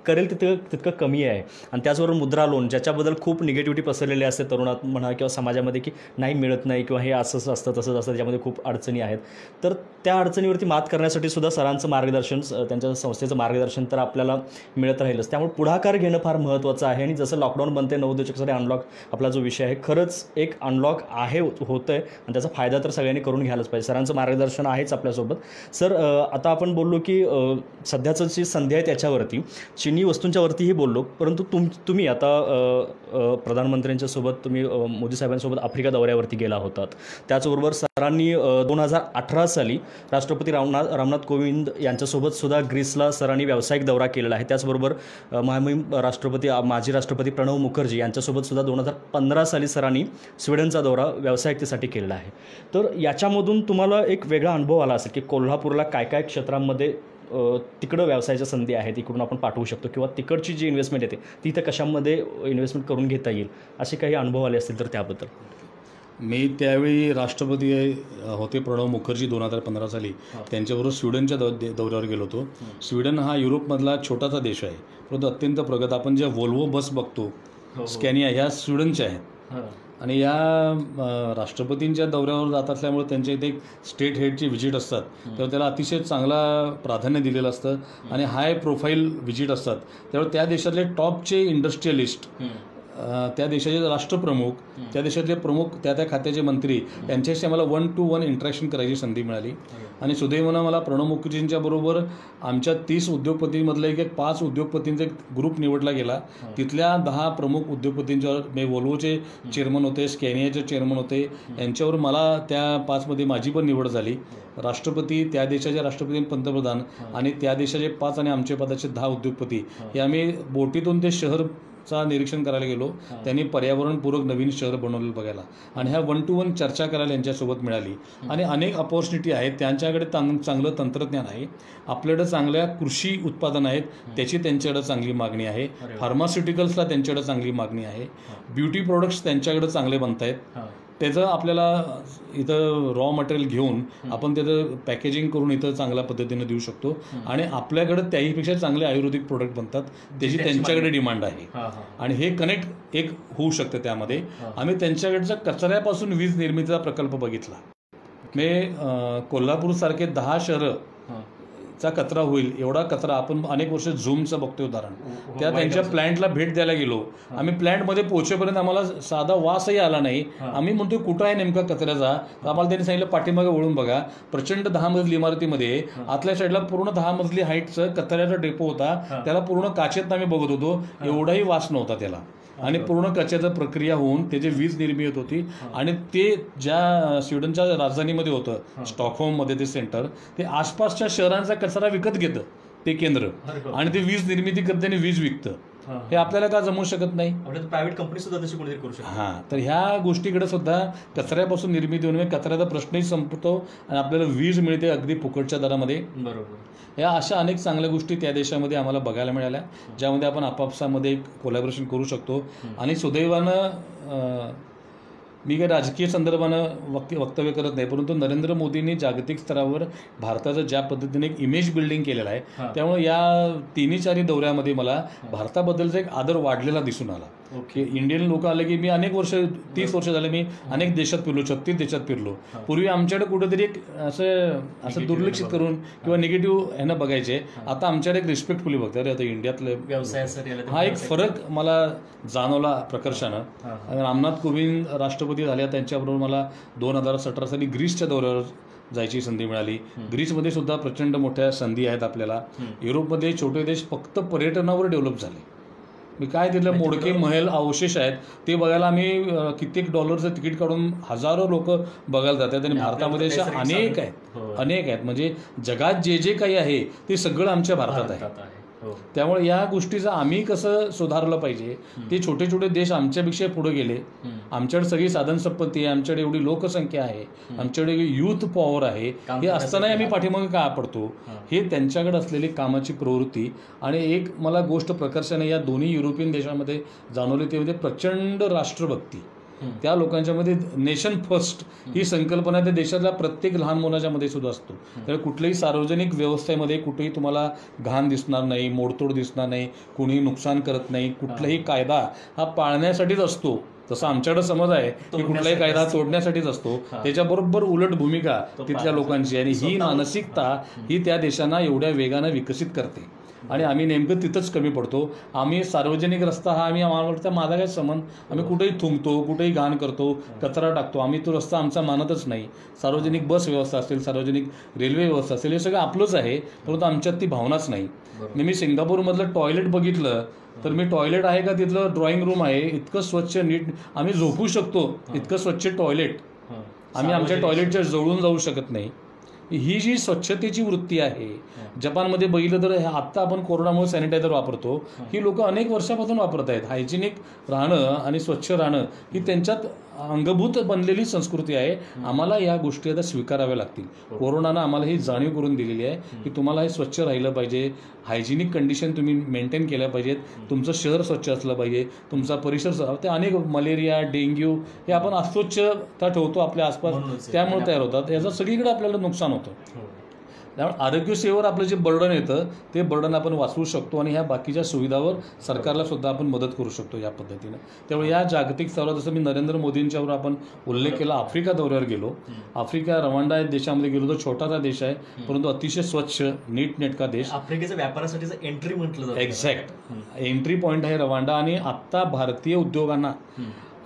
करेल तितकं कमी आहे. आणि त्याचबरोबर मुद्रा लोन, ज्याच्याबद्दल खूप निगेटिव्हिटी पसरलेली असते तरुणात म्हणा किंवा समाजामध्ये, की नाही मिळत नाही किंवा हे असंच असतं तसंच असतं, त्याच्यामध्ये खूप अडचणी आहेत. तर त्या अडचणीवरती मात करण्यासाठी सुद्धा सरांचं मार्गदर्शन, त्यांच्या संस्थेचं मार्गदर्शन तर आपल्याला मिळत राहीलच. त्यामुळे पुढाकार घेणं फार महत्त्वाचं आहे. आणि जसं लॉकडाऊन बनते 9 दशकासाठी अनलॉक आपला जो विषय आहे, खरंच एक अनलॉक आहे, होतं आहे, आणि त्याचा फायदा तर सगळ्यांनी करून घ्यायलाच पाहिजे. सरांचं मार्गदर्शन आहेच आपल्यासोबत. सर, आता आपण बोललो की सध्याचं जी संधी आहे त्याच्यावरती, चिनी वस्तूंच्या वरतीही बोललो, परंतु तुम्ही आता प्रधानमंत्र्यांच्या सोबत, तुम्ही मोदी साहेबांसोबत आफ्रिका दौऱ्यावरती गेला होतात. त्याचबरोबर सरांनी 2018 साली राष्ट्रपती रामनाथ कोविंद यांच्यासोबत सुद्धा ग्रीसला सरांनी व्यावसायिक दौरा केलेला आहे. त्याचबरोबर माजी राष्ट्रपती प्रणव मुखर्जी यांच्यासोबत सुद्धा 2015 साली सरांनी स्वीडनचा दौरा व्यावसायिकतेसाठी केलेला आहे. तर याच्यामधून तुम्हाला एक वेगळा अनुभव आला असेल की कोल्हापूरला काय काय क्षेत्रांमध्ये तिकडं व्यवसायाच्या संधी आहेत, इकडून आपण पाठवू शकतो, किंवा तिकडची जी इन्व्हेस्टमेंट येते ती इथं कशामध्ये इन्व्हेस्टमेंट करून घेता येईल, असे काही अनुभव आले असतील तर त्याबद्दल. मी त्यावेळी राष्ट्रपती होते प्रणव मुखर्जी 2015 साली. त्यांच्याबरोबर स्वीडनच्या दौऱ्यावर गेलो होतो. स्वीडन हा युरोपमधला छोटासा देश आहे, परंतु अत्यंत प्रगत. आपण ज्या व्होल्वो बस बघतो, स्कॅनिया, ह्या स्वीडनच्या आहेत. आणि या राष्ट्रपतींच्या दौऱ्यावर जात असल्यामुळे त्यांच्या इथे एक स्टेट हेडची व्हिजिट असतात, तेव्हा त्याला अतिशय चांगला प्राधान्य दिलेलं असतं आणि हाय प्रोफाईल व्हिजिट असतात. त्यामुळे त्या देशातले टॉपचे इंडस्ट्रियलिस्ट, त्या देशाचे राष्ट्रप्रमुख, त्या देशातले प्रमुख, त्या खात्याचे मंत्री यांच्याशी आम्हाला 1-to-1 इंटरॅक्शन करायची संधी मिळाली. आणि सुदैवानं मला प्रणव मुखर्जींच्या बरोबर आमच्या 30 उद्योगपतींमधला एक 5 उद्योगपतींचा एक ग्रुप निवडला गेला. तिथल्या 10 प्रमुख उद्योगपतींच्यावर मी व्होल्वोचे चेअरमन होते, स्कॅनियाचे चेअरमन होते, यांच्यावर मला त्या 5मध्ये माझी पण निवड झाली. राष्ट्रपती, त्या देशाचे राष्ट्रपती, पंतप्रधान आणि त्या देशाचे 5 आणि आमच्या पदाचे 10 उद्योगपती हे आम्ही बोटीतून ते शहरचा निरीक्षण करायला गेलो. त्यांनी पर्यावरणपूरक नवीन शहर बनवलेलं बघायला आणि ह्या 1-to-1 चर्चा करायला यांच्यासोबत मिळाली. आणि अनेक अपॉर्च्युनिटी आहेत. त्यांच्याकडे चांगलं तंत्रज्ञान आहे, आपल्याकडे चांगल्या कृषी उत्पादनं आहेत, त्याची त्यांच्याकडे चांगली मागणी आहे. फार्मास्युटिकल्सला त्यांच्याकडे चांगली मागणी आहे. ब्युटी प्रोडक्ट्स त्यांच्याकडे चांगले बनत आहेत. त्याचं आपल्याला इथं रॉ मटेरियल घेऊन आपण त्याचं पॅकेजिंग करून इथं चांगल्या पद्धतीने देऊ शकतो. आणि आपल्याकडे त्याहीपेक्षा चांगले आयुर्वेदिक प्रोडक्ट बनतात, त्याची त्यांच्याकडे डिमांड आहे. आणि हे कनेक्ट एक होऊ शकतं. त्यामध्ये आम्ही त्यांच्याकडच्या कचऱ्यापासून वीज निर्मितीचा प्रकल्प बघितला. मी कोल्हापूरसारखे 10 शहरं चा कचरा होईल एवढा कचरा आपण अनेक वर्ष झूमचं बघतोय उदाहरण. त्या त्यांच्या प्लॅन्टला भेट द्यायला गेलो. आम्ही प्लॅन्टमध्ये पोहोचेपर्यंत आम्हाला साधा वासही आला नाही. आम्ही म्हणतोय कुठं आहे नेमका कचऱ्याचा, तर आम्हाला त्यांनी सांगितलं पाठीमागे वळून बघा. प्रचंड 10 मजली इमारतीमध्ये आतल्या साईडला पूर्ण 10 मजली हाईटचं कचऱ्याचा डेपो होता. त्याला पूर्ण काचेत आम्ही बघत होतो, एवढाही वास नव्हता त्याला. आणि पूर्ण कचऱ्याचं प्रक्रिया होऊन त्याची वीज निर्मिती होत होती. आणि ते ज्या स्वीडनच्या राजधानीमध्ये होतं, स्टॉकहोममध्ये ते सेंटर, ते आसपासच्या शहरांचा कचरा विकत घेतं ते केंद्र आणि ते वीज निर्मिती करते आणि वीज विकतं. हे आपल्याला का जमू शकत नाही? प्रायव्हेट कंपनी सुद्धा तशी कोणीतरी करू शकते. हां, तर ह्या गोष्टीकडे सुद्धा कचऱ्यापासून निर्मिती होणे, कचऱ्याचा प्रश्नही संपतो आणि आपल्याला वीज मिळते अगदी फुकटच्या दरामध्ये. बरोबर. या अशा अनेक चांगल्या गोष्टी त्या देशामध्ये आम्हाला बघायला मिळाल्या, ज्यामध्ये आपण आपापसामध्ये कोलॅबोरेशन करू शकतो. आणि सुदैवानं मी काही राजकीय संदर्भानं वक्तव्य करत नाही, परंतु नरेंद्र मोदींनी जागतिक स्तरावर भारताचं ज्या पद्धतीने एक इमेज बिल्डिंग केलेलं आहे, त्यामुळे या 3-4 दौऱ्यामध्ये मला भारताबद्दलचा एक आदर वाढलेला दिसून आला. की इंडियन लोक आले की मी अनेक वर्ष 30 वर्ष झाले मी अनेक देशात फिरलो, 36 देशात फिरलो. पूर्वी आमच्याकडे कुठेतरी एक असं दुर्लक्षित करून किंवा निगेटिव्ह ह्यानं बघायचे. आता आमच्याकडे एक रिस्पेक्टफुली बघतात. अरे आता इंडियातले व्यवसायासाठी हा एक फरक मला जाणवला प्रकर्षानं. रामनाथ कोविंद राष्ट्रपती झाल्या, त्यांच्याबरोबर मला 2017 साली ग्रीसच्या दौऱ्यावर जायची संधी मिळाली. ग्रीसमध्ये सुद्धा प्रचंड मोठ्या संधी आहेत आपल्याला. युरोपमध्ये छोटे देश फक्त पर्यटनावर डेव्हलप झाले. मी काय तिथले मोडके महल अवशेष आहेत ते बघायला आम्ही कित्येक $चं तिकीट काढून हजारो लोक बघायला जातात. आणि भारतामध्ये अशा अनेक आहेत. म्हणजे जगात जे जे काही आहे ते सगळं आमच्या भारतात आहे. त्यामुळे या गोष्टीचं आम्ही कसं सुधारलं पाहिजे. ते छोटे छोटे देश आमच्यापेक्षा पुढे गेले. आमच्याकडे सगळी साधन संपत्ती आहे, आमच्याकडे एवढी लोकसंख्या आहे, आमच्याकडे युथ पॉवर आहे. हे असतानाही आम्ही पाठीमागे का पडतो? हे त्यांच्याकडे असलेली कामाची प्रवृत्ती. आणि एक मला गोष्ट प्रकर्षाने या दोन्ही युरोपियन देशांमध्ये जाणवली, ते म्हणजे प्रचंड राष्ट्रभक्ती. त्या लोकांच्यामध्ये नेशन फर्स्ट ही संकल्पना त्या देशातल्या प्रत्येक लहान मुलाच्या मध्ये सुद्धा असतो. तर कुठल्याही सार्वजनिक व्यवस्थेमध्ये कुठेही तुम्हाला घाण दिसणार नाही, मोडतोड दिसणार नाही, कुणीही नुकसान करत नाही. कुठलाही कायदा हा पाळण्यासाठीच असतो. तसं आमच्याकडे समज आहे की कुठलाही कायदा तोडण्यासाठीच असतो. त्याच्याबरोबर उलट भूमिका तिथल्या लोकांची. आणि ही मानसिकता ही त्या देशांना एवढ्या वेगानं विकसित करते. आणि आम्ही नेमकं तिथंच कमी पडतो. आम्ही सार्वजनिक रस्ता हा आम्ही आम्हाला वाटतं माझा काय संबंध, आम्ही कुठेही थुंकतो, कुठेही घाण करतो, कचरा टाकतो. आम्ही तो रस्ता आमचा मानतच नाही. सार्वजनिक बस व्यवस्था असेल, सार्वजनिक रेल्वे व्यवस्था असेल, हे सगळं आपलंच आहे, परंतु आमच्यात ती भावनाच नाही. मी सिंगापूरमधलं टॉयलेट बघितलं तर मी टॉयलेट आहे का, तिथलं ड्रॉइंग रूम आहे, इतकं स्वच्छ नीट आम्ही झोपू शकतो, इतकं स्वच्छ टॉयलेट. आम्ही आमच्या टॉयलेटच्या जवळून जाऊ शकत नाही. ही जी स्वच्छतेची वृत्ती आहे, जपानमध्ये बघितलं तर आत्ता आपण कोरोनामुळे सॅनिटायझर वापरतो, ही लोक अनेक वर्षापासून वापरत आहेत. हायजिनिक राहणं आणि स्वच्छ राहणं ही त्यांच्यात अंगभूत बनलेली संस्कृती आहे. आम्हाला या गोष्टी आता स्वीकाराव्या लागतील. कोरोनानं आम्हाला ही जाणीव करून दिलेली आहे की तुम्हाला हे स्वच्छ राहिलं पाहिजे, हायजिनिक कंडिशन तुम्ही मेंटेन केल्या पाहिजेत, तुमचं शहर स्वच्छ असलं पाहिजे, तुमचा परिसर. ते अनेक मलेरिया, डेंग्यू हे आपण अस्वच्छता ठेवतो आपल्या आसपास, त्यामुळे तयार होतात. याचं सगळीकडे आपल्याला नुकसान होतं. त्यामुळे आरोग्यसेवेवर आपलं जे बर्डन येतं ते बर्डन आपण वाचवू शकतो आणि ह्या बाकीच्या सुविधावर सरकारला सुद्धा आपण मदत करू शकतो या पद्धतीनं. त्यामुळे या जागतिक स्तरावर जसं मी नरेंद्र मोदींच्यावर आपण उल्लेख केला, आफ्रिका दौऱ्यावर गेलो. आफ्रिका, रवांडा या देशामध्ये गेलो. तो छोटासा देश आहे परंतु अतिशय स्वच्छ, नीटनेटका देश. आफ्रिकेच्या व्यापारासाठीचं एंट्री म्हटलं जातं. एक्झॅक्ट एंट्री पॉईंट आहे रवांडा. आणि आत्ता भारतीय उद्योगांना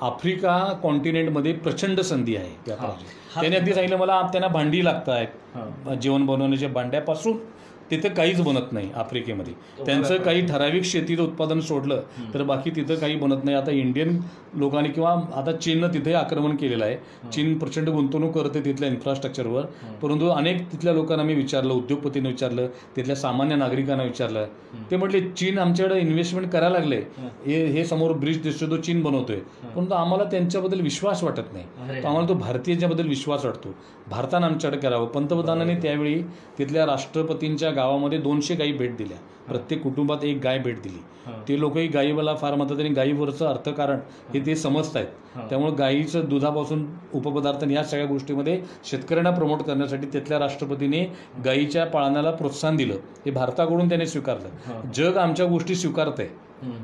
आफ्रिका कॉन्टिनेंटमध्ये प्रचंड संधी आहे व्यापाराची. त्यांनी अगदी सांगितलं मला त्यांना भांडी लागत आहेत, जेवण बनवण्याच्या भांड्यापासून तिथं काहीच बनत नाही आफ्रिकेमध्ये. त्यांचं काही ठराविक शेतीचं उत्पादन सोडलं तर बाकी तिथं काही बनत नाही. आता इंडियन लोकांनी किंवा आता चीननं तिथे आक्रमण केलेलं आहे. चीन प्रचंड गुंतवणूक करते तिथल्या इन्फ्रास्ट्रक्चरवर. परंतु अनेक तिथल्या लोकांना मी विचारलं, उद्योगपतींना विचारलं, तिथल्या सामान्य नागरिकांना विचारलं. ते म्हटले चीन आमच्याकडे इन्व्हेस्टमेंट करायला लागले, हे समोर ब्रिज दिसतो तो चीन बनवतोय, परंतु आम्हाला त्यांच्याबद्दल विश्वास वाटत नाही. तर आम्हाला तो भारतीयांच्याबद्दल विश्वास वाटतो. भारतानं आमच्याकडे करावं. पंतप्रधानांनी त्यावेळी तिथल्या राष्ट्रपतींच्या गावामध्ये 200 गायी भेट दिल्या. प्रत्येक कुटुंबात एक गाय भेट दिली. ते लोकही गायीला फार म्हणतात आणि गायीवरचं अर्थकारण हे ते समजत आहेत. त्यामुळे गायीचं दुधापासून उपपदार्थ या सगळ्या गोष्टीमध्ये शेतकऱ्यांना प्रमोट करण्यासाठी तिथल्या राष्ट्रपतीने गायीच्या पाळण्याला प्रोत्साहन दिलं. हे भारताकडून त्याने स्वीकारलं. जग आमच्या गोष्टी स्वीकारतंय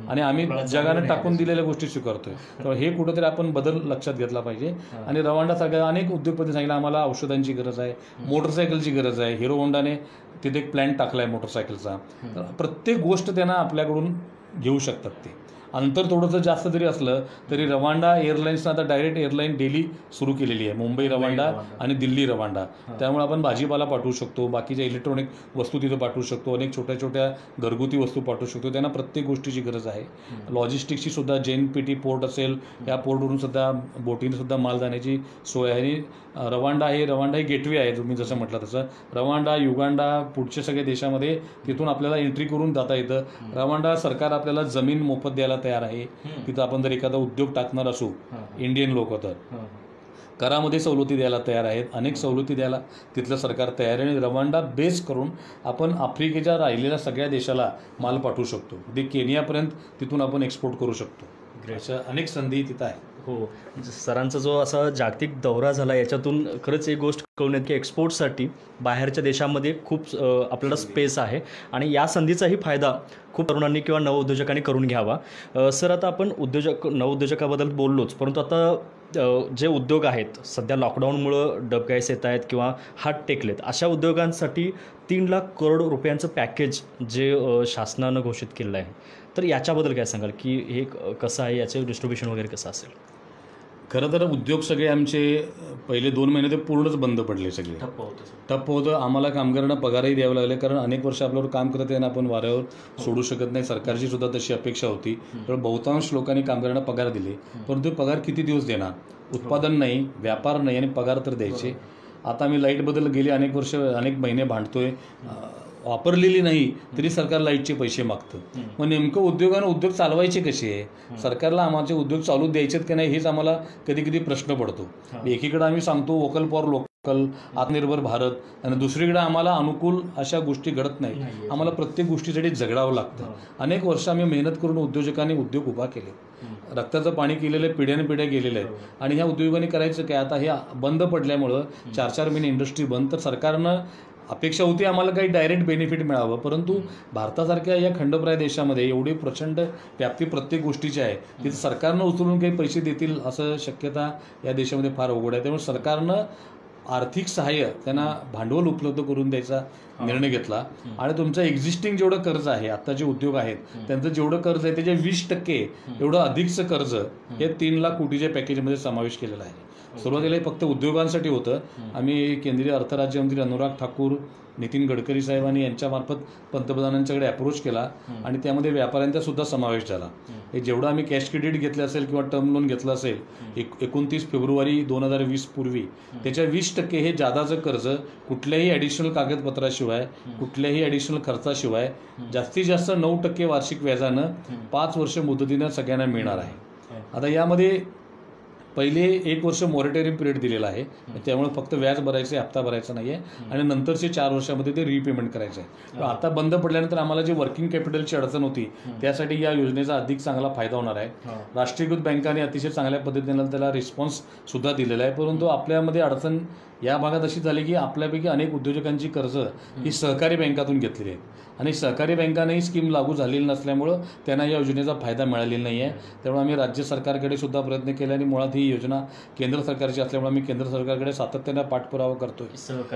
आणि आम्ही जगाने टाकून दिलेल्या गोष्टी स्वीकारतोय. तर हे कुठंतरी आपण बदल लक्षात घेतला पाहिजे. आणि रवांडासारख्या अनेक उद्योगपती सांगितलं आम्हाला औषधांची गरज आहे, मोटरसायकलची गरज आहे. हिरो होंडाने तिथे एक प्लॅन टाकला आहे मोटरसायकलचा. तर प्रत्येक गोष्ट त्यांना आपल्याकडून घेऊ शकतात. ते अंतर थोडंसं जास्त जरी असलं तरी रवांडा एअरलाईन्सनं आता डायरेक्ट एअरलाईन डेली सुरू केलेली आहे, मुंबई रवांडा आणि दिल्ली रवांडा. त्यामुळे आपण भाजीपाला पाठवू शकतो, बाकीच्या इलेक्ट्रॉनिक वस्तू तिथं पाठवू शकतो, अनेक छोट्या छोट्या घरगुती वस्तू पाठवू शकतो. त्यांना प्रत्येक गोष्टीची गरज आहे. लॉजिस्टिक्सची सुद्धा JNPT पोर्ट असेल, या पोर्टवरून सुद्धा बोटीने सुद्धा माल जाण्याची सोय आहे. आणि रवांडा ही गेटवे आहे. तुम्ही जसं म्हटलं तसं रवांडा, युगांडा, पुढच्या सगळ्या देशामध्ये तिथून आपल्याला एंट्री करून जाता येतं. रवांडा सरकार आपल्याला जमीन मोफत द्यायला तयार आहे. तिथं आपण जर एखादा उद्योग टाकणार असू इंडियन लोक तर करामध्ये सवलती द्यायला तयार आहेत. अनेक सवलती द्यायला तिथलं सरकार तयार आहे. आणि रवांडा बेस करून आपण आफ्रिकेच्या राहिलेल्या सगळ्या देशाला माल पाठवू शकतो. ते केनियापर्यंत तिथून आपण एक्सपोर्ट करू शकतो. अशा अनेक संधी तिथं आहे. हो, सरांचा जो असा जागतिक दौरा झाला याच्यातून खरंच एक गोष्ट कळून येते की एक्सपोर्टसाठी बाहेरच्या देशामध्ये खूप आपल्याला स्पेस आहे आणि या संधीचाही फायदा खूप तरुणांनी किंवा नवउद्योजकांनी करून घ्यावा. सर, आता आपण नवउद्योजकाबद्दल बोललोच, परंतु आता जे उद्योग आहेत सध्या लॉकडाऊनमुळं डबघाईस येत आहेत किंवा हात टेकलेत, अशा उद्योगांसाठी 3 लाख करोड रुपयांचं पॅकेज जे शासनानं घोषित केलं आहे, तर याच्याबद्दल काय सांगाल की हे कसं आहे, याचे डिस्ट्रीब्युशन वगैरे कसं असेल? खरं तर उद्योग सगळे आमचे पहिले 2 महिने ते पूर्णच बंद पडले, सगळे ठप्प होतं. आम्हाला कामगारांना पगारही द्यावे लागले, कारण अनेक वर्ष आपल्यावर काम करत आहे ना, आपण वाऱ्यावर सोडू शकत नाही. सरकारची सुद्धा तशी अपेक्षा होती. तर बहुतांश लोकांनी कामगारांना पगार दिले, परंतु पगार किती दिवस देणार? उत्पादन नाही, व्यापार नाही आणि पगार तर द्यायचे. आता आम्ही लाईटबद्दल गेले अनेक वर्ष, अनेक महिने भांडतोय. वापरलेली नाही तरी सरकार लाईटचे पैसे मागतं. मग नेमकं उद्योगानं उद्योग चालवायचे कसे आहे? सरकारला आमचे उद्योग चालू द्यायचेत की नाही हेच आम्हाला कधी कधी प्रश्न पडतो. एकीकडे आम्ही सांगतो वोकल फॉर लोकल, आत्मनिर्भर भारत, आणि दुसरीकडे आम्हाला अनुकूल अशा गोष्टी घडत नाही. आम्हाला प्रत्येक गोष्टीसाठी झगडावं लागतं. अनेक वर्ष आम्ही मेहनत करून उद्योजकांनी उद्योग उभा केले, रक्ताचं पाणी केलेलं, पिढ्यानपिढ्या गेलेलं आहे. आणि ह्या उद्योगांनी करायचं काय? आता हे बंद पडल्यामुळं 4-4 महिने इंडस्ट्री बंद. तर सरकारनं अपेक्षा होती आम्हाला काही डायरेक्ट बेनिफिट मिळावं, परंतु भारतासारख्या या खंडप्राय देशामध्ये एवढी प्रचंड व्याप्ती प्रत्येक गोष्टीची आहे, तिथं सरकारनं उचलून काही पैसे देतील असं शक्यता या देशामध्ये फार अवघड आहे. त्यामुळे सरकारनं आर्थिक सहाय्य, त्यांना भांडवल उपलब्ध करून द्यायचा निर्णय घेतला. आणि तुमचं एक्झिस्टिंग जेवढं कर्ज आहे, आता जे उद्योग आहेत त्यांचं जेवढं कर्ज आहे त्याच्या 20% एवढं अधिकचं कर्ज हे 3 लाख कोटीच्या पॅकेजमध्ये समावेश केलेलं आहे. सुरुवातीला हे फक्त उद्योगांसाठी होतं. आम्ही केंद्रीय अर्थराज्यमंत्री अनुराग ठाकूर, नितीन गडकरी साहेबांनी यांच्यामार्फत पंतप्रधानांच्याकडे अप्रोच केला आणि त्यामध्ये व्यापाऱ्यांचा सुद्धा समावेश झाला. हे जेवढं आम्ही कॅश क्रेडिट घेतलं असेल किंवा टर्म लोन घेतलं असेल 29 फेब्रुवारी 2020 पूर्वी, त्याच्या 20% हे जादाचं कर्ज कुठल्याही ॲडिशनल कागदपत्राशिवाय, कुठल्याही ॲडिशनल खर्चाशिवाय जास्तीत जास्त 9% वार्षिक व्याजानं 5 वर्ष मुदतीनं सगळ्यांना मिळणार आहे. आता यामध्ये पहिले 1 वर्ष मॉरिटोरियम पिरियड दिलेला आहे, त्यामुळे फक्त व्याज भरायचे, हप्ता भरायचा नाही आहे आणि नंतरचे 4 वर्षामध्ये ते रिपेमेंट करायचं आहे. आता बंद पडल्यानंतर आम्हाला जी वर्किंग कॅपिटलची अडचण होती त्यासाठी या योजनेचा अधिक चांगला फायदा होणार आहे. राष्ट्रीयकृत बँकांनी अतिशय चांगल्या पद्धतीने त्याला रिस्पॉन्स सुद्धा दिलेला आहे, परंतु आपल्यामध्ये अडचण या भागात अशी झाली की आपल्यापैकी अनेक उद्योजकांची कर्ज ही सहकारी बँकातून घेतलेली आहेत आणि सहकारी बँकांनाही स्कीम लागू झालेली नसल्यामुळं त्यांना या योजनेचा फायदा मिळालेला नाही आहे. त्यामुळे आम्ही राज्य सरकारकडे सुद्धा प्रयत्न केले आणि मुळात ही योजना केंद्र सरकारची असल्यामुळे आम्ही केंद्र सरकारकडे सातत्याने पाठपुरावा करतोय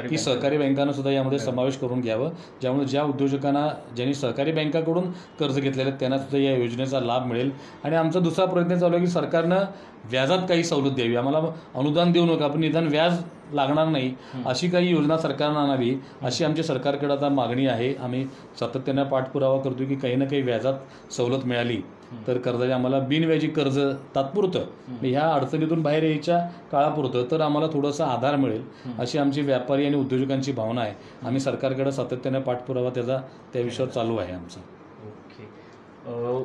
की सहकारी बँकांना सुद्धा यामध्ये समावेश करून घ्यावं, ज्यामुळे ज्या उद्योजकांना ज्यांनी सहकारी बँकाकडून कर्ज घेतलेले आहेत त्यांना सुद्धा या योजनेचा लाभ मिळेल. आणि आमचा दुसरा प्रयत्न चालू आहे की सरकारनं व्याजात काही सवलत द्यावी, आम्हाला अनुदान देऊ नका पण निदान व्याज लागणार नाही अशी काही योजना सरकारनं आणावी अशी आमची सरकारकडे आता मागणी आहे. आम्ही सातत्याने पाठपुरावा करतो की काही ना काही व्याजात सवलत मिळाली तर कर्जाचे आम्हाला बिनव्याजी कर्ज तात्पुरतं ह्या अडचणीतून बाहेर यायच्या काळापुरतं तर आम्हाला थोडासा आधार मिळेल अशी आमची व्यापारी आणि उद्योजकांची भावना आहे. आम्ही सरकारकडे सातत्याने पाठपुरावा त्या विषयावर चालू आहे आमचा.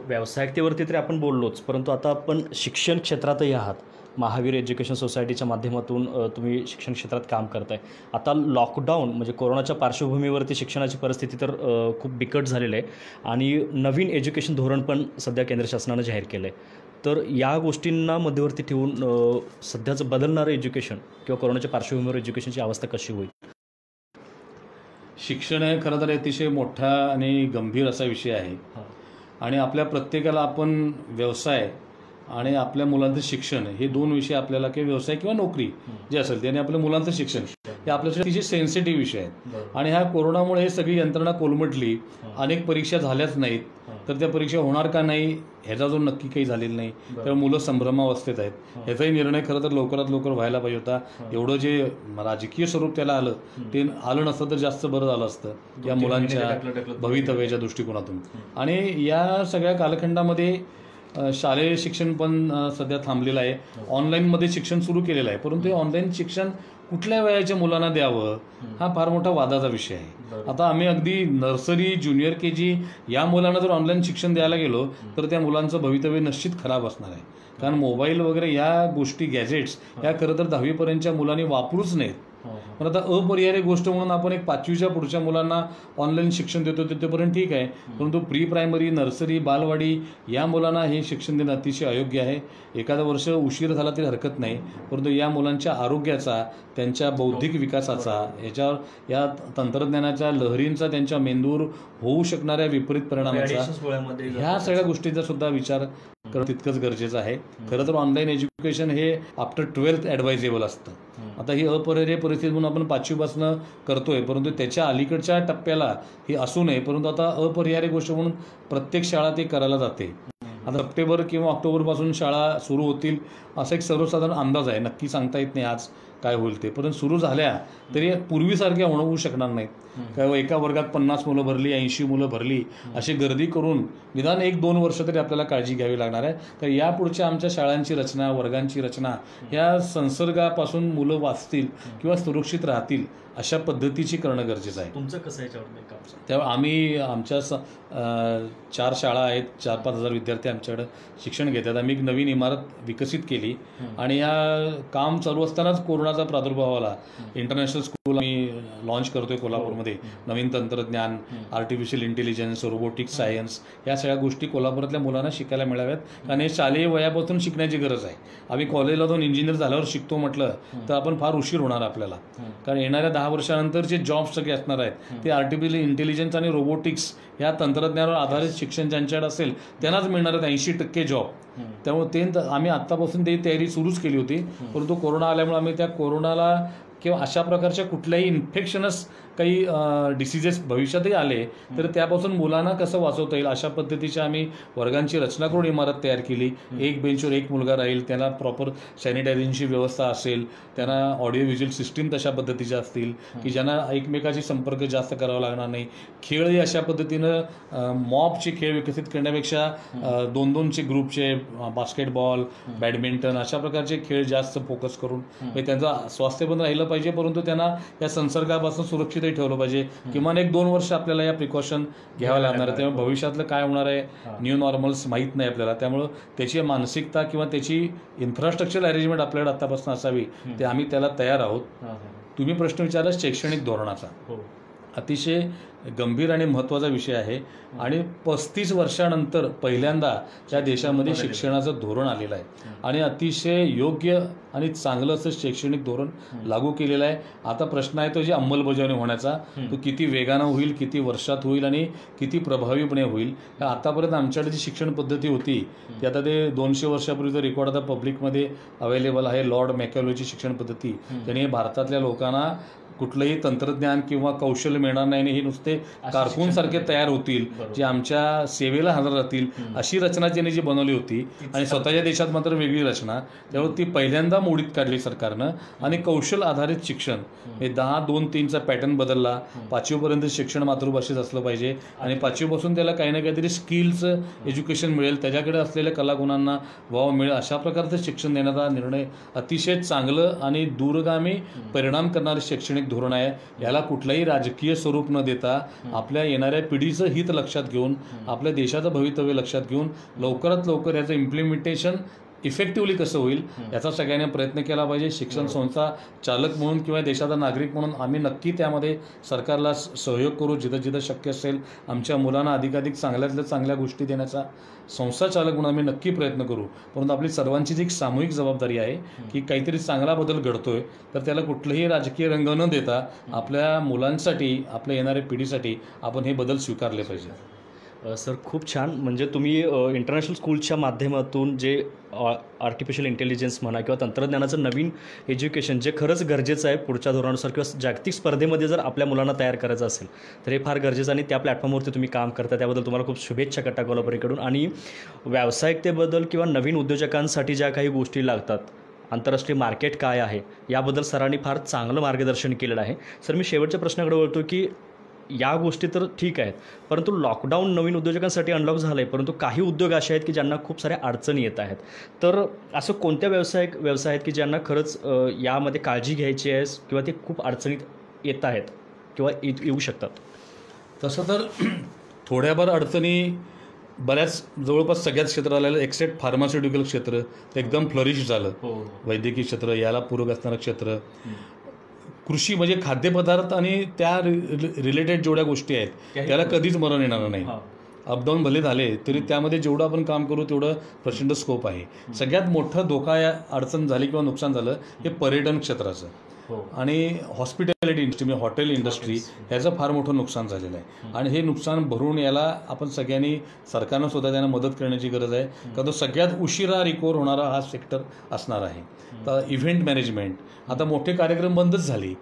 व्यावसायिकतेवरती तरी आपण बोललोच, परंतु आता आपण शिक्षण क्षेत्रातही आहात. महावीर एज्युकेशन सोसायटीच्या माध्यमातून तुम्ही शिक्षण क्षेत्रात काम करताय. आता लॉकडाऊन म्हणजे कोरोनाच्या पार्श्वभूमीवरती शिक्षणाची परिस्थिती तर खूप बिकट झालेली आहे आणि नवीन एज्युकेशन धोरण पण सध्या केंद्र शासनानं जाहीर केलं आहे. तर या गोष्टींना मध्यवर्ती ठेवून सध्याचं बदलणारं एज्युकेशन किंवा कोरोनाच्या पार्श्वभूमीवर एज्युकेशनची अवस्था कशी होईल? शिक्षण हे खरं तर अतिशय मोठा आणि गंभीर असा विषय आहे आणि आपल्या प्रत्येकाला आपण व्यवसाय आणि आपल्या मुलांचं शिक्षण हे 2 विषय आपल्याला किंवा व्यवसाय किंवा नोकरी जे असेल त्याने आपल्या मुलांचं शिक्षण हे आपल्यासाठी अतिशय सेन्सिटिव्ह विषय आहेत. आणि ह्या कोरोनामुळे हे सगळी यंत्रणा कोलमडली, अनेक परीक्षा झाल्याच नाहीत, तर त्या परीक्षा होणार का नाही ह्याचा जो नक्की काही झालेला नाही, त्यामुळे मुलं संभ्रमावस्थेत आहेत. ह्याचाही निर्णय खरं तर लवकरात लवकर व्हायला पाहिजे होता. एवढं जे राजकीय स्वरूप त्याला आलं ते आलं नसतं तर जास्त बरं झालं असतं या मुलांच्या भवितव्याच्या दृष्टिकोनातून. आणि या सगळ्या कालखंडामध्ये शालेय शिक्षण पण सध्या थांबलेलं आहे, ऑनलाईनमध्ये शिक्षण सुरू केलेलं आहे, परंतु हे ऑनलाईन शिक्षण कुठल्या वयाच्या मुलांना द्यावं हा फार मोठा वादाचा विषय आहे. आता आम्ही अगदी नर्सरी ज्युनियर KG या मुलांना जर ऑनलाईन शिक्षण द्यायला गेलो तर त्या मुलांचं भवितव्य निश्चित खराब असणार आहे, कारण मोबाईल वगैरे या गोष्टी गॅजेट्स या खरं तर 10वीपर्यंतच्या मुलांनी वापरूच नयेत. पण आता अपरिहार्य गोष्ट म्हणून आपण एक 5वीच्या पुढच्या मुलांना ऑनलाईन शिक्षण देतो तिथपर्यंत ठीक आहे, परंतु प्री प्रायमरी, नर्सरी, बालवाडी या मुलांना हे शिक्षण देणं अतिशय अयोग्य आहे. एखादं वर्ष उशीर झाला तरी हरकत नाही, परंतु या मुलांच्या आरोग्याचा, त्यांच्या बौद्धिक विकासाचा, याच्यावर या तंत्रज्ञानाच्या लहरींचा त्यांच्या मेंदूवर होऊ शकणाऱ्या विपरीत परिणामाचा ह्या सगळ्या गोष्टींचा सुद्धा विचार करणं तितकंच गरजेचं आहे. खरं तर ऑनलाईन एज्युकेशन हे आफ्टर 12th ॲडवायजेबल असतं. आता ही अपरिहार्य परिस्थिती म्हणून आपण 5वीपासून करतोय, परंतु त्याच्या अलीकडच्या टप्प्याला ही असू नये, परंतु आता अपरिहार्य गोष्ट म्हणून प्रत्येक शाळा ते करायला जाते. आता सप्टेंबर किंवा ऑक्टोबरपासून शाळा सुरू होतील असा एक सर्वसाधारण अंदाज आहे, नक्की सांगता येत नाही आज काय होईल ते, परंतु सुरू झाल्या तरी पूर्वीसारख्या होऊ शकणार नाहीत. काय एका वर्गात 50 मुलं भरली, 80 मुलं भरली अशी गर्दी करून निदान 1-2 वर्ष तरी आपल्याला काळजी घ्यावी लागणार आहे. तर यापुढच्या आमच्या शाळांची रचना, वर्गांची रचना ह्या संसर्गापासून मुलं वाचतील किंवा सुरक्षित राहतील अशा पद्धतीची करणं गरजेचं आहे. तुमचं कसं याच्यावर काम? तेव्हा आम्ही आमच्या 4 शाळा आहेत, 4-5 हजार विद्यार्थी आमच्याकडे शिक्षण घेतात. आम्ही एक नवीन इमारत विकसित केली आणि या काम चालू असतानाच कोरोनाचा प्रादुर्भाव आला. इंटरनॅशनल स्कूल आम्ही लॉन्च करतोय कोल्हापूरमध्ये. नवीन तंत्रज्ञान, आर्टिफिशियल इंटेलिजन्स, रोबोटिक्स, सायन्स या सगळ्या गोष्टी कोल्हापुरातल्या मुलांना शिकायला मिळाव्यात, कारण हे शालेय वयापासून शिकण्याची गरज आहे. आम्ही कॉलेजला जाऊन इंजिनियर झाल्यावर शिकतो म्हटलं तर आपण फार उशीर होणार आपल्याला, कारण येणाऱ्या 10 वर्षानंतर जे जॉब्स सगळे असणार आहेत ते आर्टिफिशियल इंटेलिजन्स आणि रोबोटिक्स या तंत्रज्ञानावर आधारित शिक्षण ज्यांच्याकडे असेल त्यांनाच मिळणार आहेत 80% जॉब. त्यामुळे ते आम्ही आत्तापासून ते तयारी सुरूच केली होती, परंतु कोरोना आल्यामुळे आम्ही त्या कोरोनाला किंवा अशा प्रकारच्या कुठल्याही इन्फेक्शनस काही डिसिजेस भविष्यातही आले तर त्यापासून मुलांना कसं वाचवता येईल अशा पद्धतीची आम्ही वर्गांची रचना करून इमारत तयार केली. एक बेंचवर एक मुलगा राहील, त्याला प्रॉपर सॅनिटायझेशनची व्यवस्था असेल, त्यांना ऑडिओ व्हिज्युअल सिस्टीम तशा पद्धतीच्या असतील की ज्यांना एकमेकाशी संपर्क जास्त करावा लागणार नाही. खेळही अशा पद्धतीनं मॉबचे खेळ विकसित करण्यापेक्षा 2-2चे ग्रुपचे बास्केटबॉल, बॅडमिंटन अशा प्रकारचे खेळ जास्त फोकस करून त्यांचं स्वास्थ्य पण राहिलं पाहिजे, परंतु त्यांना या संसर्गापासून सुरक्षितही ठेवलं पाहिजे. किमान 1-2 वर्ष आपल्याला या प्रिकॉशन घ्यावं लागणार आहे. त्यामुळे भविष्यातलं काय होणार आहे, न्यू नॉर्मल्स माहीत नाही आपल्याला. त्यामुळं त्याची मानसिकता किंवा त्याची इन्फ्रास्ट्रक्चर अरेंजमेंट आपल्याकडे आतापासून असावी, ते आम्ही त्याला तयार आहोत. तुम्ही प्रश्न विचारला शैक्षणिक धोरणाचा, अतिशय गंभीर आणि महत्त्वाचा विषय आहे. आणि 35 वर्षानंतर पहिल्यांदा या देशामध्ये शिक्षणाचं धोरण आलेलं आहे आणि अतिशय योग्य आणि चांगलं असं शैक्षणिक धोरण लागू केलेलं आहे. आता प्रश्न आहे तो जी अंमलबजावणी होण्याचा, तो किती वेगानं होईल, किती वर्षात होईल आणि किती प्रभावीपणे होईल. आतापर्यंत आमच्याकडे जी शिक्षण पद्धती होती ती आता ते 200 वर्षापूर्वीचं रेकॉर्ड आता पब्लिकमध्ये अवेलेबल आहे. लॉर्ड मॅकॅलोची शिक्षण पद्धती, त्यांनी भारतातल्या लोकांना कुठलंही तंत्रज्ञान किंवा कौशल्य मिळणार नाही आणि हे नुसते कारकूनसारखे तयार होतील जे आमच्या सेवेला हजर राहतील, अशी रचना त्यांनी जी बनवली होती. आणि स्वतःच्या देशात मात्र वेगळी रचना, त्यामुळे ती पहिल्यांदा मोडीत काढली सरकारनं. आणि कौशल आधारित शिक्षण हे 10-2-3चा पॅटर्न बदलला. 5वीपर्यंत शिक्षण मातृभाषेत असलं पाहिजे आणि 5वीपासून त्याला काही ना काहीतरी स्किल्स एज्युकेशन मिळेल, त्याच्याकडे असलेल्या कलागुणांना वाव मिळेल, अशा प्रकारचं शिक्षण देण्याचा निर्णय अतिशय चांगलं आणि दूरगामी परिणाम करणारे शैक्षणिक धोरण आहे. याला कुठलंही राजकीय स्वरूप न देता आपल्या येणाऱ्या पिढीचं हित लक्षात घेऊन, आपल्या देशाचं भवितव्य लक्षात घेऊन लवकरात लवकर याचं इम्प्लिमेंटेशन इफेक्टिव्हली कसं होईल याचा सगळ्यांनी प्रयत्न केला पाहिजे. शिक्षण संस्था चालक म्हणून किंवा देशाचा नागरिक म्हणून आम्ही नक्की त्यामध्ये सरकारला सहयोग करू. जिथं जिथं शक्य असेल आमच्या मुलांना अधिकाधिक चांगल्यातल्या चांगल्या गोष्टी देण्याचा संस्था चालक म्हणून आम्ही नक्की प्रयत्न करू. परंतु आपली सर्वांची जी एक सामूहिक जबाबदारी आहे की काहीतरी चांगला बदल घडतोय तर त्याला कुठलंही राजकीय रंग न देता आपल्या मुलांसाठी, आपल्या येणाऱ्या पिढीसाठी आपण हे बदल स्वीकारले पाहिजे. सर खूप छान. म्हणजे तुम्ही इंटरनॅशनल स्कूलच्या माध्यमातून जे आर्टिफिशियल इंटेलिजन्स म्हणा किंवा तंत्रज्ञानाचं नवीन एज्युकेशन जे खरंच गरजेचं आहे पुढच्या धोरणानुसार किंवा जागतिक स्पर्धेमध्ये जर आपल्या मुलांना तयार करायचं असेल तर हे फार गरजेचं आणि त्या प्लॅटफॉर्मवरती तुम्ही काम करता त्याबद्दल तुम्हाला खूप शुभेच्छा कट्टा कोल्हापूरकडून. आणि व्यावसायिकतेबद्दल किंवा नवीन उद्योजकांसाठी ज्या काही गोष्टी लागतात, आंतरराष्ट्रीय मार्केट काय आहे याबद्दल सरांनी फार चांगलं मार्गदर्शन केलेलं आहे. सर मी शेवटच्या प्रश्नाकडे वळतो की या गोष्टी तर ठीक आहेत, परंतु लॉकडाऊन नवीन उद्योजकांसाठी अनलॉक झालं आहे, परंतु काही उद्योग असे आहेत की ज्यांना खूप साऱ्या अडचणी येत आहेत. तर असं कोणत्या व्यवसाय आहेत की ज्यांना खरंच यामध्ये काळजी घ्यायची आहे किंवा ते खूप अडचणीत येत आहेत किंवा येऊ शकतात? तसं तर थोड्याफार अडचणी बऱ्याच जवळपास सगळ्याच क्षेत्रात आलेलं, एक्सेप्ट फार्मास्युटिकल क्षेत्र एकदम फ्लरिश झालं. वैद्यकीय क्षेत्र, याला पूरक असणारं क्षेत्र, कृषी म्हणजे खाद्यपदार्थ आणि त्या रिलेटेड जेवढ्या गोष्टी आहेत त्याला कधीच मरण येणार नाही. अपडाऊन भले झाले तरी त्यामध्ये जेवढं आपण काम करू तेवढं प्रचंड स्कोप आहे. सगळ्यात मोठं धोका या अडचण झाली किंवा नुकसान झालं हे पर्यटन क्षेत्राचं आणि हॉस्पिटॅलिटी इंडस्ट्री म्हणजे हॉटेल इंडस्ट्री ह्याचं फार मोठं नुकसान झालेलं आहे. आणि हे नुकसान भरून याला आपण सगळ्यांनी, सरकारनं सुद्धा त्यांना मदत करण्याची गरज आहे, कारण तो सगळ्यात उशिरा रिकवर होणारा हा सेक्टर असणार आहे. तर इव्हेंट मॅनेजमेंट, आता मोठे कार्यक्रम बंदच झाले,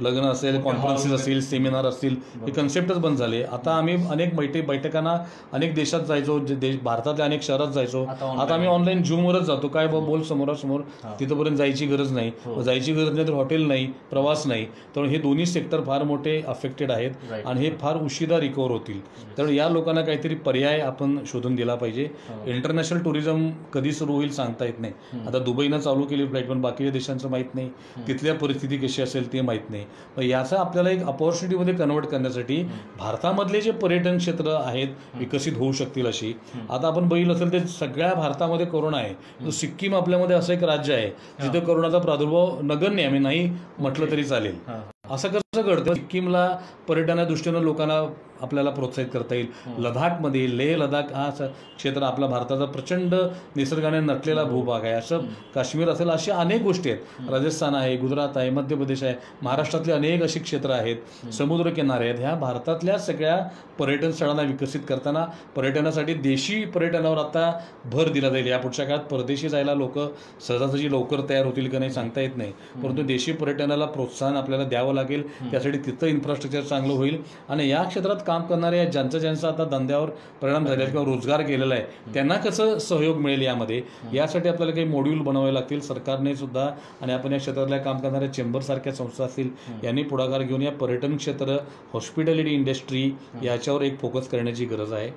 लग्न असेल, कॉन्फरन्सेस असतील, सेमिनार असतील, हे कन्सेप्टच बंद झाले. आता आम्ही अनेक बैठकांना अनेक देशात जायचो, भारतातल्या अनेक शहरात जायचो, आता आम्ही ऑनलाईन झूमवरच जातो. काय बोल समोरासमोर, तिथंपर्यंत जायची गरज नाही. जायची गरज नाही तर हॉटेल नाही, प्रवास नाही. त्यामुळे हे दोन्ही सेक्टर फार मोठे अफेक्टेड आहेत आणि हे फार उशिरा रिकवर होतील. त्यामुळे या लोकांना काहीतरी पर्याय आपण शोधून दिला पाहिजे. इंटरनॅशनल टुरिझम कधी सुरू होईल सांगता येत नाही. आता दुबईनं चालू केली फ्लाईट, पण बाकीच्या देशांचं माहीत नाही, तिथल्या परिस्थिती कशी असेल ते माहीत नाही. याचं आपल्याला एक अपॉर्च्युनिटीमध्ये कन्वर्ट करण्यासाठी भारतामधले जे पर्यटन क्षेत्र आहेत विकसित होऊ शकतील अशी, आता आपण बघितलं असेल ते सगळ्या भारतामध्ये कोरोना आहे. सिक्कीम आपल्यामध्ये असं एक राज्य आहे जिथे कोरोनाचा प्रादुर्भाव नगण्य, आम्ही नाही म्हटलं तरी चालेल. असं कसं घडतं? सिक्कीमला पर्यटना दृष्टीनं लोकांना आपल्याला प्रोत्साहित करता येईल. लडाखमध्ये, लेह लडाख हा क्षेत्र आपला भारताचा प्रचंड निसर्गाने नटलेला भूभाग आहे. असं काश्मीर असेल, अशा अनेक गोष्टी आहेत. राजस्थान आहे, गुजरात आहे, मध्य प्रदेश आहे, महाराष्ट्रातले अनेक अशी क्षेत्र आहेत, समुद्रकिनारे आहेत. ह्या भारतातल्या सगळ्या पर्यटन स्थळांना विकसित करताना पर्यटनासाठी देशी पर्यटनावर आता भर दिला जाईल. या पुढच्या काळात परदेशी जायला लोक सहजासहजी लवकर तयार होतील का नाही सांगता येत नाही, परंतु देशी पर्यटनाला प्रोत्साहन आपल्याला द्यावं लागेल. त्यासाठी तिथं इन्फ्रास्ट्रक्चर चांगलं होईल आणि या क्षेत्रात काम करणारे ज्यांचा आता धंद्यावर परिणाम झालेला किंवा रोजगार केलेला आहे त्यांना कसं सहयोग मिळेल यामध्ये, यासाठी आपल्याला काही मॉड्यूल बनवावे लागतील. सरकारने सुद्धा आणि आपण या क्षेत्रातल्या काम करणाऱ्या चेंबरसारख्या संस्था असतील यांनी पुढाकार घेऊन या पर्यटन क्षेत्र, हॉस्पिटॅलिटी इंडस्ट्री याच्यावर एक फोकस करण्याची गरज आहे.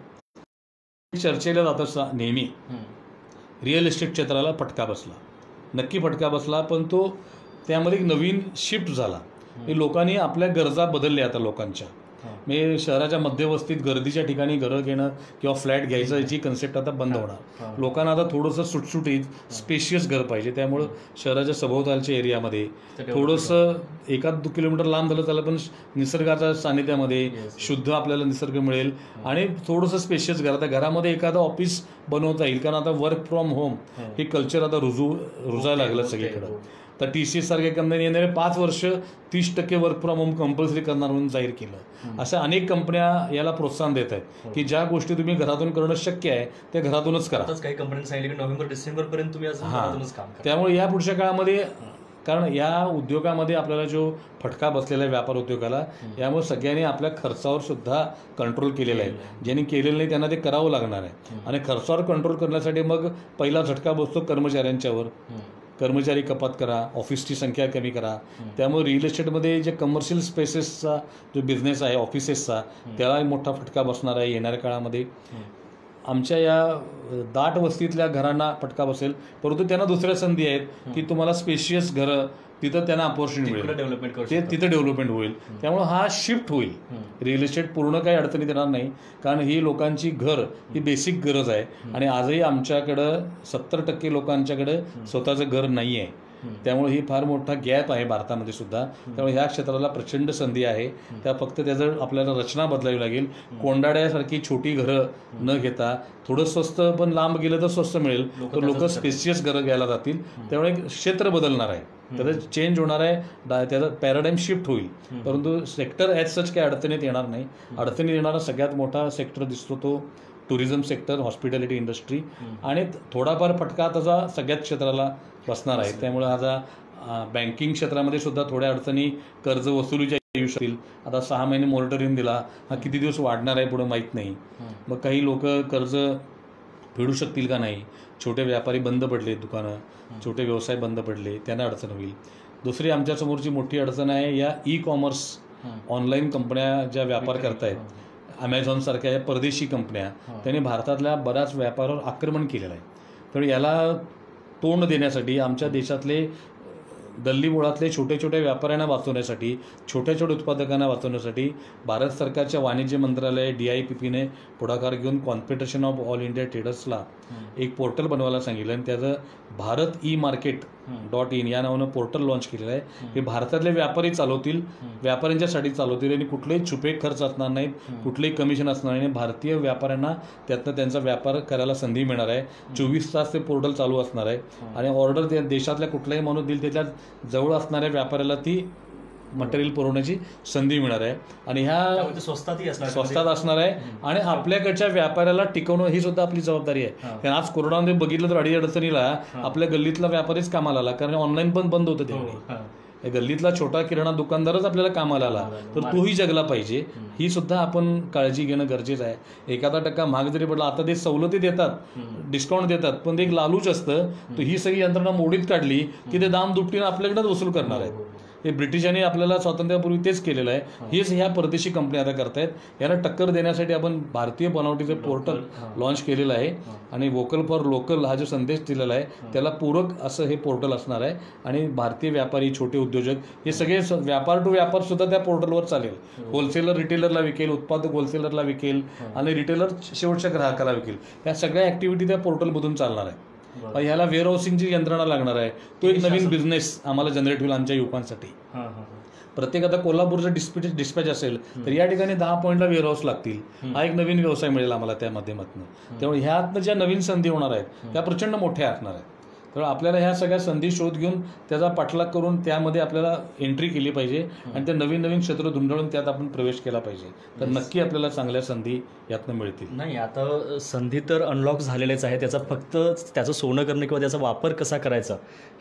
चर्चेला जातं नेहमी रिअल इस्टेट क्षेत्राला फटका बसला, नक्की फटका बसला, पण तो त्यामध्ये एक नवीन शिफ्ट झाला की लोकांनी आपल्या गरजा बदलल्या आता लोकांच्या. म्हणजे शहराच्या मध्यवस्तीत गर्दीच्या ठिकाणी घरं घेणं किंवा फ्लॅट घ्यायचं याची कन्सेप्ट आता बंद होणार. लोकांना आता थोडंसं सुटसुटीत स्पेशियस घर पाहिजे. त्यामुळं शहराच्या सभोवतालच्या एरियामध्ये थोडंसं 1-2 किलोमीटर लांब झालं त्याला पण निसर्गाच्या सानिध्यामध्ये शुद्ध आपल्याला निसर्ग मिळेल आणि थोडंसं स्पेशियस घर. आता घरामध्ये एखादं ऑफिस बनवता येईल कारण आता वर्क फ्रॉम होम हे कल्चर आता रुजायला लागलं सगळीकडं. तर TCS सारख्या कंपनी येणारे 5 वर्ष 30% वर्क फ्रॉम होम कंपल्सरी करणार म्हणून जाहीर केलं. अशा अनेक कंपन्या याला प्रोत्साहन देत आहेत की ज्या गोष्टी तुम्ही घरातून करणं शक्य आहे त्या घरातूनच करा. काही कंपन्यांनी सांगितलं की नोव्हेंबर-डिसेंबर पर्यंत तुम्ही घरातूनच काम करा. त्यामुळे या पुढच्या काळामध्ये कारण या उद्योगामध्ये आपल्याला जो फटका बसलेला आहे व्यापार उद्योगाला यामुळे सगळ्यांनी आपल्या खर्चावर सुद्धा कंट्रोल केलेला आहे. ज्यांनी केलेलं नाही त्यांना ते करावं लागणार आहे. आणि खर्चावर कंट्रोल करण्यासाठी मग पहिला झटका बसतो कर्मचाऱ्यांच्यावर. कर्मचारी कपात करा, ऑफिसची संख्या कमी करा. त्यामुळे रिअल इस्टेटमध्ये जे कमर्शियल स्पेसेसचा जो बिझनेस आहे ऑफिसेसचा त्याला मोठा फटका बसणार आहे येणाऱ्या काळामध्ये. आमच्या या दाट वस्तीतल्या घरांना फटका बसेल परंतु त्यांना दुसऱ्या संधी आहेत की तुम्हाला स्पेशियस घरं तिथं त्यांना अपॉर्च्युनिटी मिळेल, ते तिथं डेव्हलपमेंट होईल. त्यामुळे हा शिफ्ट होईल. रिअल इस्टेट पूर्ण काही अडचणीत येणार नाही कारण ही लोकांची घर ही बेसिक गरज आहे. आणि आजही आमच्याकडं 70% लोकांच्याकडं स्वतःचं घर नाही आहे. त्यामुळे ही फार मोठा गॅप आहे भारतामध्ये सुद्धा. त्यामुळे ह्या क्षेत्राला प्रचंड संधी आहे. त्या फक्त त्याचं आपल्याला रचना बदलावी लागेल. कोंडाड्यासारखी छोटी घरं न घेता थोडं स्वस्त पण लांब गेलं तर स्वस्त मिळेल तर लोक स्पेशियस घरं घ्यायला जातील. त्यामुळे क्षेत्र बदलणार आहे, त्याचं चेंज होणार आहे, त्याचा पॅराडाईम शिफ्ट होईल. परंतु सेक्टर ॲज सच काही अडचणीत येणार नाही. अडचणीत येणारा सगळ्यात मोठा सेक्टर दिसतो तो टुरिझम सेक्टर, हॉस्पिटॅलिटी इंडस्ट्री. आणि थोडाफार फटका त्याचा सगळ्याच क्षेत्राला बसणार आहे. त्यामुळे आता बँकिंग क्षेत्रामध्ये सुद्धा थोड्या अडचणी कर्ज वसुलीच्या येऊ शकतील. आता 6 महिने मॉनिटरिंग दिला, हा किती दिवस वाढणार आहे पुढे माहीत नाही. मग काही लोक कर्ज फेडू शकतील का नाही. छोटे व्यापारी बंद पडले, दुकानं, छोटे व्यवसाय बंद पडले, त्यांना अडचण होईल. दुसरी आमच्यासमोरची मोठी अडचण आहे या ई-कॉमर्स ऑनलाईन कंपन्या ज्या व्यापार करतायत. ॲमेझॉनसारख्या या परदेशी कंपन्या त्यांनी भारतातल्या बऱ्याच व्यापारावर आक्रमण केलेलं आहे. तर याला तोंड देण्यासाठी आमच्या देशातले गल्लीबोळातले छोटे छोटे व्यापाऱ्यांना वाचवण्यासाठी, छोट्या छोट्या उत्पादकांना वाचवण्यासाठी भारत सरकारच्या वाणिज्य मंत्रालय DIPPने पुढाकार घेऊन कॉन्फेडरेशन ऑफ ऑल इंडिया ट्रेडर्सला एक पोर्टल बनवायला सांगितलं. आणि त्याचं भारत e-market.in या नावानं पोर्टल लॉन्च केलेलं आहे. हे भारतातले व्यापारी चालवतील, व्यापाऱ्यांच्यासाठी चालवतील आणि कुठलेही छुपे खर्च असणार नाहीत, कुठलेही कमिशन असणार नाही. भारतीय व्यापाऱ्यांना त्यातनं त्यांचा व्यापार करायला संधी मिळणार आहे. 24 तास ते पोर्टल चालू असणार आहे. आणि ऑर्डर देशातल्या कुठलाही माणूस देईल त्याच्या जवळ असणाऱ्या व्यापाऱ्याला ती मटेरियल पुरवण्याची संधी मिळणार आहे. आणि ह्या स्वस्तात असणार आहे. आणि आपल्याकडच्या व्यापाऱ्याला टिकवणं ही सुद्धा आपली जबाबदारी आहे. कारण आज कोरोनामध्ये बघितलं तर अडचणीला आपल्या गल्लीतला व्यापारीच कामाला आला कारण ऑनलाईन पण बंद होतं त्यावेळी. गल्लीतला छोटा किराणा दुकानदारच आपल्याला कामाला आला तर तोही जगला पाहिजे. ही सुद्धा आपण काळजी घेणं गरजेचं आहे. 1% महाग जरी पडला, आता ते सवलती देतात, डिस्काउंट देतात, पण ते एक लालूच असतं. तर ही सगळी यंत्रणा मोडीत काढली की ते दाम दुपटीनं आपल्याकडेच वसूल करणार आहे. हे ब्रिटिशांनी आपल्याला स्वातंत्र्यापूर्वी तेच केलेलं आहे. हेच ह्या परदेशी कंपन्या आता करतायत. याला टक्कर देण्यासाठी आपण भारतीय बनावटीचं पोर्टल लॉन्च केलेलं आहे. आणि वोकल फॉर लोकल हा जो संदेश दिलेला आहे त्याला पूरक असं हे पोर्टल असणार आहे. आणि भारतीय व्यापारी, छोटे उद्योजक हे सगळे व्यापार टू व्यापार सुद्धा त्या पोर्टलवर चालेल. होलसेलर रिटेलरला विकेल, उत्पादक होलसेलरला विकेल आणि रिटेलर शेवटच्या ग्राहकाला विकेल. या सगळ्या ॲक्टिव्हिटी त्या पोर्टलमधून चालणार आहे. ह्याला वेअर हाऊसिंगची यंत्रणा लागणार आहे. तो एक नवीन बिझनेस आम्हाला जनरेट होईल आमच्या युवकांसाठी. प्रत्येक आता कोल्हापूरचं डिस्पॅच असेल तर या ठिकाणी 10 पॉईंटला वेअर हाऊस लागतील. हा एक नवीन व्यवसाय मिळेल आम्हाला त्या माध्यमातून. त्यामुळे ह्यातनं ज्या नवीन संधी होणार आहेत त्या प्रचंड मोठ्या असणार आहेत. तर आपल्याला ह्या सगळ्या संधी शोध घेऊन त्याचा पाठलाग करून त्यामध्ये आपल्याला एंट्री केली पाहिजे आणि त्या नवीन नवीन क्षेत्र धुंडाळून त्यात आपण प्रवेश केला पाहिजे. तर नक्की आपल्याला चांगल्या संधी यातनं मिळतील. नाही, आता संधी तर अनलॉक झालेलेच आहे. त्याचा फक्त त्याचं सोनं करणं किंवा त्याचा वापर कसा करायचा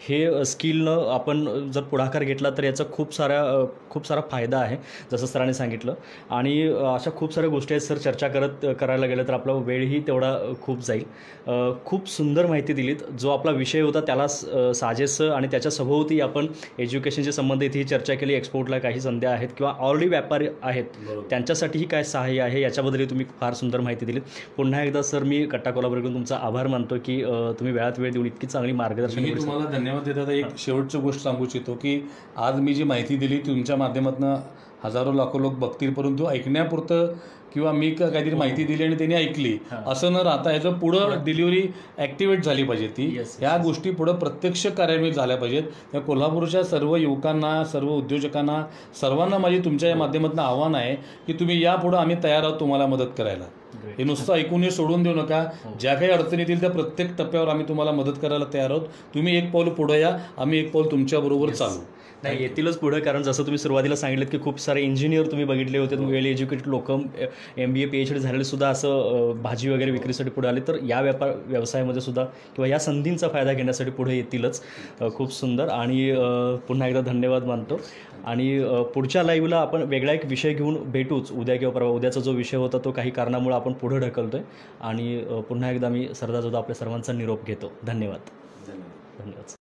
हे स्किलनं आपण जर पुढाकार घेतला तर याचा खूप सारा फायदा आहे जसं सरांनी सांगितलं. आणि अशा खूप साऱ्या गोष्टी आहेत सर, चर्चा करायला गेलं तर आपला वेळही तेवढा खूप जाईल. खूप सुंदर माहिती दिलीत. जो आपला विषय विषय होता त्याला साजेसं आणि त्याच्या सभोवती आपण एज्युकेशनशी संबंधित ही चर्चा केली. एक्सपोर्टला काही संध्या आहेत किंवा ऑलरेडी व्यापारी आहेत त्यांच्यासाठीही काय सहाय्य आहे याच्याबद्दलही तुम्ही फार सुंदर माहिती दिली. पुन्हा एकदा सर मी कट्टा कोल्हापूरकडून तुमचा आभार मानतो की तुम्ही वेळात वेळ देऊन इतकी चांगली मार्गदर्शन मी तुम्हाला धन्यवाद देतात. एक शेवटची गोष्ट सांगू इच्छितो की आज मी जी माहिती दिली तुमच्या माध्यमातून हजारो लाखो लोक बघतील, परंतु ऐकण्यापुरतं किंवा मी काहीतरी माहिती दिली आणि त्यांनी ऐकली असं न राहता ह्याचं पुढं डिलिव्हरी ॲक्टिवेट झाली पाहिजे. ती ह्या गोष्टी पुढं प्रत्यक्ष कार्यान्वित झाल्या पाहिजेत. त्या कोल्हापूरच्या सर्व युवकांना, सर्व उद्योजकांना, सर्वांना माझी तुमच्या या माध्यमातून आव्हान आहे की तुम्ही यापुढं आम्ही तयार आहोत तुम्हाला मदत करायला. हे नुसतं ऐकून हे सोडून देऊ नका. ज्या काही अडचणी येतील त्या प्रत्येक टप्प्यावर आम्ही तुम्हाला मदत करायला तयार आहोत. तुम्ही एक पाऊल पुढे या, आम्ही एक पाऊल तुमच्याबरोबर चालू. नाही येतीलच पुढं, कारण जसं तुम्ही सुरुवातीला सांगितलं की खूप सारे इंजिनियर तुम्ही बघितले होते, वेल एज्युकेटेड लोक MBA PhD झालेले सुद्धा असं भाजी वगैरे विक्रीसाठी पुढे आले, तर या व्यवसायामध्ये सुद्धा किंवा या संधींचा फायदा घेण्यासाठी पुढे येतीलच. खूप सुंदर आणि पुन्हा एकदा धन्यवाद मानतो. आणि पुढच्या लाईव्हला आपण वेगळा एक विषय घेऊन भेटूच उद्या किंवा परवा. उद्याचा जो विषय होता तो काही कारणामुळे आपण पुढे ढकलतो आहे. आणि पुन्हा एकदा मी सरदार जाधव आपल्या सर्वांचा निरोप घेतो. धन्यवाद.